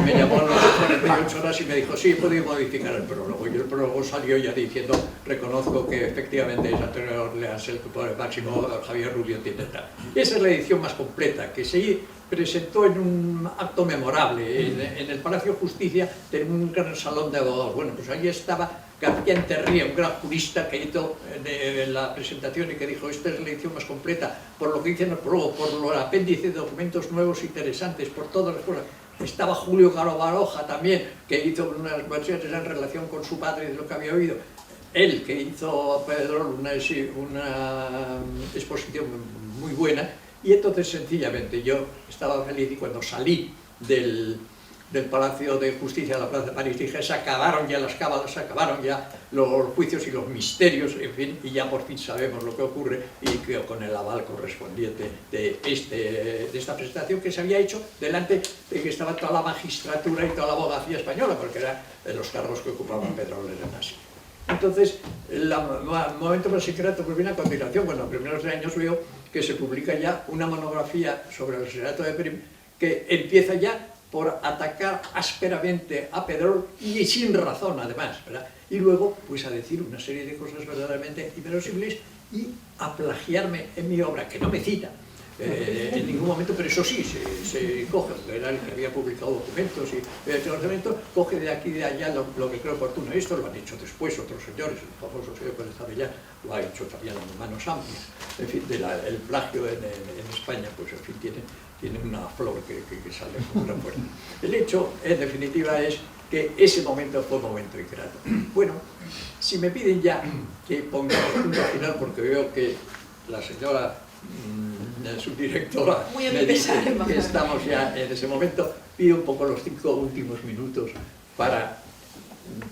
Me llamó a las 48 horas y me dijo: sí, he podido modificar el prólogo. Y el prólogo salió ya diciendo: reconozco que efectivamente es Antonio Orleans el por el máximo, Javier Rubio tiene tal. Esa es la edición más completa, que se presentó en un acto memorable en el Palacio de Justicia, en un gran salón de abogados. Bueno, pues allí estaba García Enterría, un gran jurista que hizo la presentación y que dijo: esta es la edición más completa, por lo que dice en el prólogo, por los apéndices de documentos nuevos interesantes, por todas las cosas. Estaba Julio Caro Baroja también, que hizo unas versiones en relación con su padre de lo que había oído. Él, que hizo a Pedrol una exposición muy buena. Y entonces, sencillamente, yo estaba feliz, y cuando salí del Palacio de Justicia a la Plaza de París dije: se acabaron ya las cábalas, se acabaron ya los juicios y los misterios, en fin, y ya por fin sabemos lo que ocurre, y que con el aval correspondiente de esta presentación que se había hecho delante de que estaba toda la magistratura y toda la abogacía española, porque eran los cargos que ocupaban Pedrol en así. Entonces, el momento más secreto pues viene a continuación. Bueno, a primeros de años veo que se publica ya una monografía sobre el asesinato de Prim, que empieza ya por atacar ásperamente a Pedrol, y sin razón además, ¿verdad? Y luego pues a decir una serie de cosas verdaderamente inverosímiles y a plagiarme en mi obra, que no me cita en ningún momento, pero eso sí, se coge, era el que había publicado documentos y coge de aquí y de allá lo que creo oportuno. Esto lo han hecho después otros señores, el famoso señor Pérez Avellán lo ha hecho también en Manos Amplias. En fin, el plagio en España, pues en fin, tiene una flor que sale con gran fuerza. El hecho, en definitiva, es que ese momento fue un momento ingrato. Bueno, si me piden ya que ponga punto final, porque veo que la señora subdirectora me dice que estamos ya en ese momento, pido un poco los 5 últimos minutos para,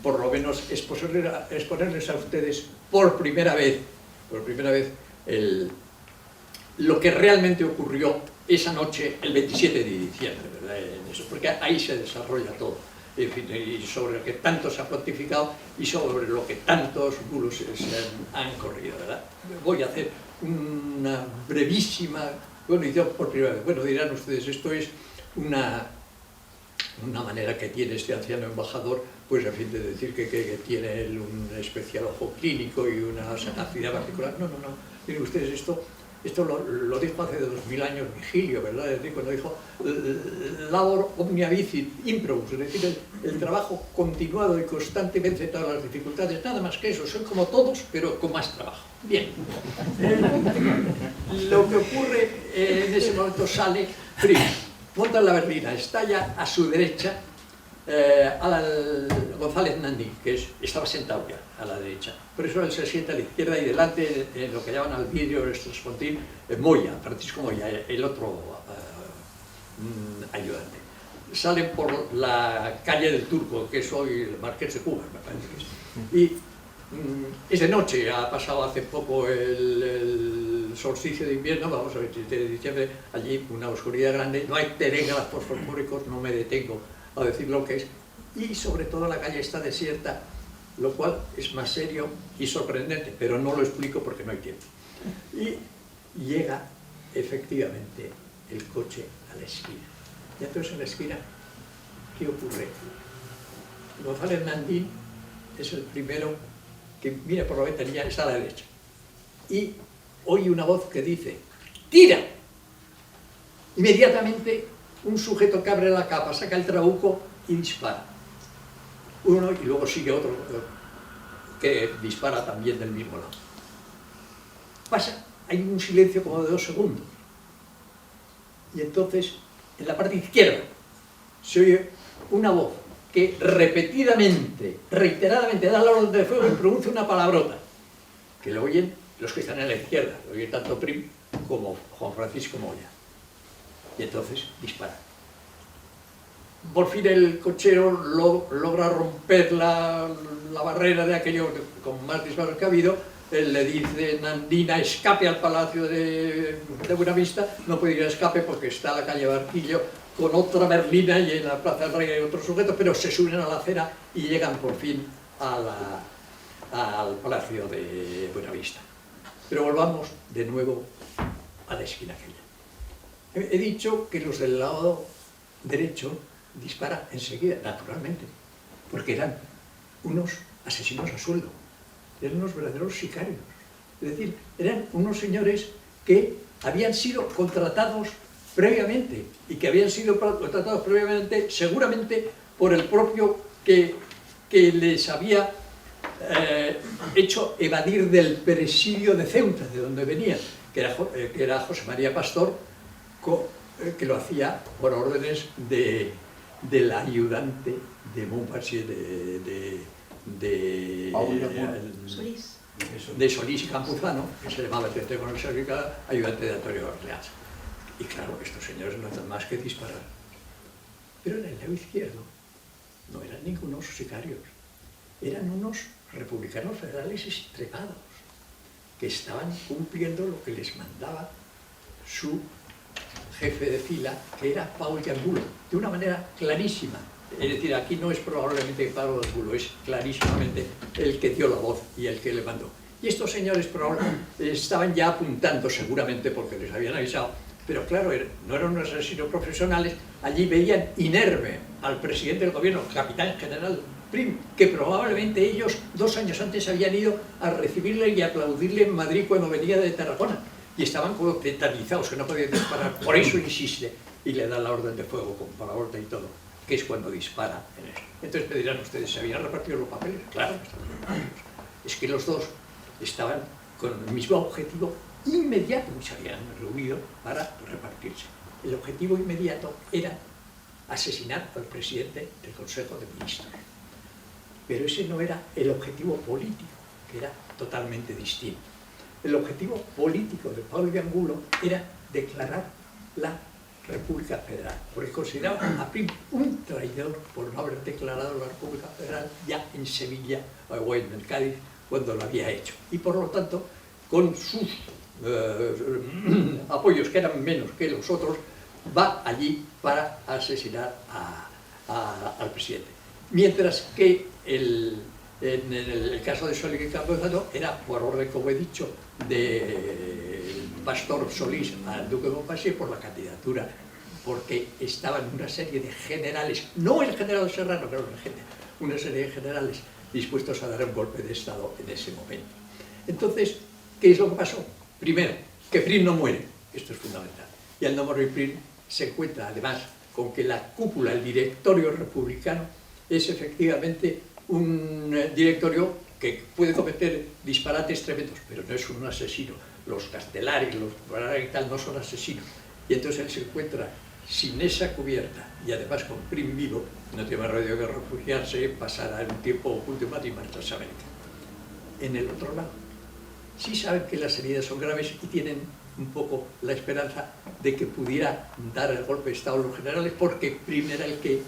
por lo menos, exponerles a ustedes por primera vez lo que realmente ocurrió esa noche, el 27 de diciembre, ¿verdad? Porque ahí se desarrolla todo, en fin, y sobre lo que tanto se ha pontificado y sobre lo que tantos bulos se han corrido, ¿verdad? Voy a hacer una brevísima, bueno, y yo por primera vez, bueno, dirán ustedes, esto es una manera que tiene este anciano embajador, pues a fin de decir que tiene él un especial ojo clínico y una sagacidad particular. No, miren ustedes, esto lo dijo hace 2000 años Vigilio, ¿verdad? Es decir, cuando dijo labor omnia vicit improbus, es decir, el trabajo continuado y constante vence todas las dificultades, nada más que eso, son como todos, pero con más trabajo. Bien, lo que ocurre en ese momento sale Prim, monta la berlina, está ya a su derecha González Nandín, que estaba sentado ya a la derecha. Por eso él se sienta a la izquierda y delante, en lo que llaman al vidrio, el Traspontín, Moya, Francisco Moya, el otro ayudante. Salen por la calle del Turco, que es hoy el Marqués de Cuba, me parece que es. Y es de noche, ha pasado hace poco el solsticio de invierno, vamos a ver, 7 de diciembre, allí una oscuridad grande, no hay telégrafos fosfóricos, no me detengo a decir lo que es, y sobre todo la calle está desierta, lo cual es más serio y sorprendente, pero no lo explico porque no hay tiempo. Y llega efectivamente el coche a la esquina. Y entonces en la esquina, ¿qué ocurre? González Nandín es el primero que mira por la ventanilla, está a la derecha. Y oye una voz que dice, ¡tira! Inmediatamente un sujeto que abre la capa, saca el trabuco y dispara. Uno y luego sigue otro que dispara también del mismo lado. Pasa, hay un silencio como de 2 segundos. Y entonces, en la parte izquierda, se oye una voz que repetidamente, reiteradamente da la orden de fuego y pronuncia una palabrota, que lo oyen los que están en la izquierda, lo oye tanto Prim como Juan Francisco Moya. Y entonces dispara. Por fin el cochero logra romper la barrera de aquello con más disparos que ha habido. Él le dice, Nandina, escape al Palacio de Buenavista. No puede ir a escape porque está la calle Barquillo con otra berlina y en la Plaza del Rey hay otros sujetos, pero se suben a la acera y llegan por fin al Palacio de Buenavista. Pero volvamos de nuevo a la esquina aquella. He dicho que los del lado derecho disparan enseguida, naturalmente, porque eran unos asesinos a sueldo, eran unos verdaderos sicarios. Es decir, eran unos señores que habían sido contratados previamente y que habían sido contratados previamente seguramente por el propio que les había hecho evadir del presidio de Ceuta, de donde venían, que era José María Pastor, que lo hacía por órdenes del ayudante de Montpensier, de Solís y Campuzano, que se llamaba el con el ayudante de Antonio Orleans. Y claro, estos señores no hacen más que disparar. Pero en el lado izquierdo no eran ningunos sicarios, eran unos republicanos federales extremados, que estaban cumpliendo lo que les mandaba su jefe de fila, que era Pau de Angulo, de una manera clarísima. Es decir, aquí no es probablemente Pau de Angulo, es clarísimamente el que dio la voz y el que le mandó. Y estos señores probablemente estaban ya apuntando, seguramente porque les habían avisado, pero claro, no eran unos asesinos profesionales. Allí veían inerme al presidente del gobierno, capitán general Prim, que probablemente ellos 2 años antes habían ido a recibirle y aplaudirle en Madrid cuando venía de Tarragona. Y estaban como tetanizados, que no podían disparar. Por eso insiste y le da la orden de fuego con palabrota y todo, que es cuando dispara en eso. Entonces me dirán ustedes, ¿se habían repartido los papeles? Claro, es que los dos estaban con el mismo objetivo inmediato, se habían reunido para repartirse. El objetivo inmediato era asesinar al presidente del Consejo de Ministros. Pero ese no era el objetivo político, que era totalmente distinto. El objetivo político de Pau de Angulo era declarar la República Federal, porque consideraban a Prim un traidor por no haber declarado la República Federal ya en Sevilla o en Cádiz cuando lo había hecho. Y por lo tanto, con sus apoyos, que eran menos que los otros, va allí para asesinar al presidente. Mientras que en el caso de Solís y Campuzano era por orden, como he dicho, de Pastor Solís al duque de Montpensier por la candidatura, porque estaban una serie de generales, no el general Serrano, que era un agente, una serie de generales dispuestos a dar un golpe de Estado en ese momento. Entonces, ¿qué es lo que pasó? Primero, que Prim no muere, esto es fundamental, y al no morir Prim se encuentra además con que la cúpula, el directorio republicano, es efectivamente un directorio que puede cometer disparates tremendos, pero no es un asesino. Los Castellari, los Barari y tal no son asesinos. Y entonces él se encuentra sin esa cubierta y además con Prim vivo, no tiene más remedio que refugiarse, pasar un tiempo último y marcharse a América. En el otro lado, sí saben que las heridas son graves y tienen un poco la esperanza de que pudiera dar el golpe de Estado a los generales, porque Prim era el que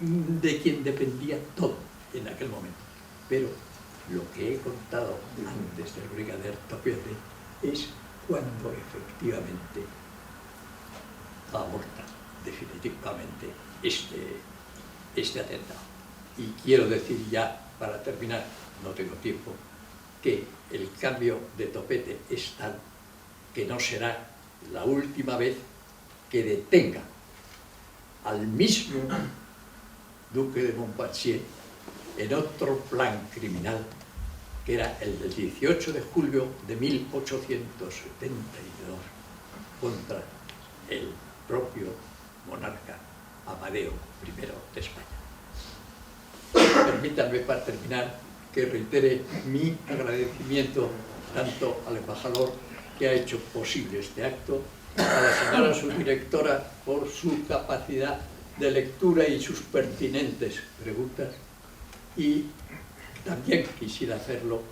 de quien dependía todo en aquel momento. Pero lo que he contado antes del brigadier Topete es cuando efectivamente aborta definitivamente este atentado. Y quiero decir ya, para terminar, no tengo tiempo, que el cambio de Topete es tal que no será la última vez que detenga al mismo duque de Montpensier en otro plan criminal, que era el del 18 de julio de 1872, contra el propio monarca Amadeo I de España. Permítanme, para terminar, que reitere mi agradecimiento tanto al embajador, que ha hecho posible este acto, a la señora subdirectora por su capacidad de lectura y sus pertinentes preguntas, y también quisiera hacerlo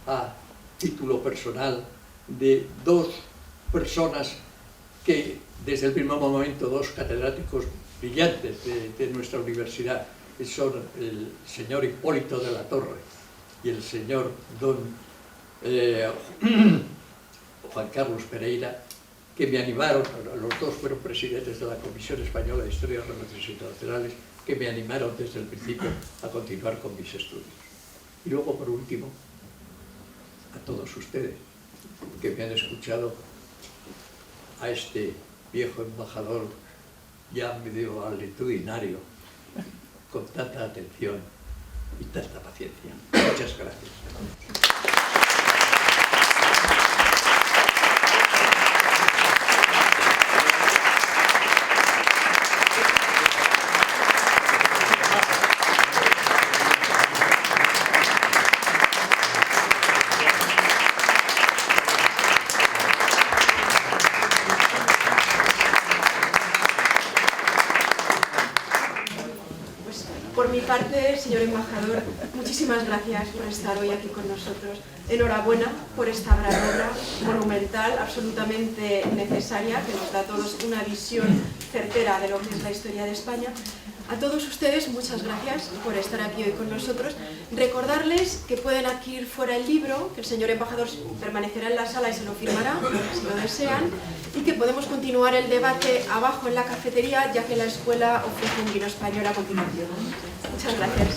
a título personal de dos personas que desde el primer momento, dos catedráticos brillantes de nuestra universidad, que son el señor Hipólito de la Torre y el señor don Juan Carlos Pereira, que me animaron. Los dos fueron presidentes de la Comisión Española de Historia de Relaciones Internacionales, que me animaron desde el principio a continuar con mis estudios. Y luego, por último, a todos ustedes que me han escuchado, a este viejo embajador ya medio valetudinario, con tanta atención y tanta paciencia. Muchas gracias. Por mi parte, señor embajador, muchísimas gracias por estar hoy aquí con nosotros. Enhorabuena por esta gran obra monumental, absolutamente necesaria, que nos da a todos una visión certera de lo que es la historia de España. A todos ustedes, muchas gracias por estar aquí hoy con nosotros. Recordarles que pueden adquirir fuera el libro, que el señor embajador permanecerá en la sala y se lo firmará, si lo desean, y que podemos continuar el debate abajo en la cafetería, ya que la escuela ofrece un vino español a continuación. Muchas gracias.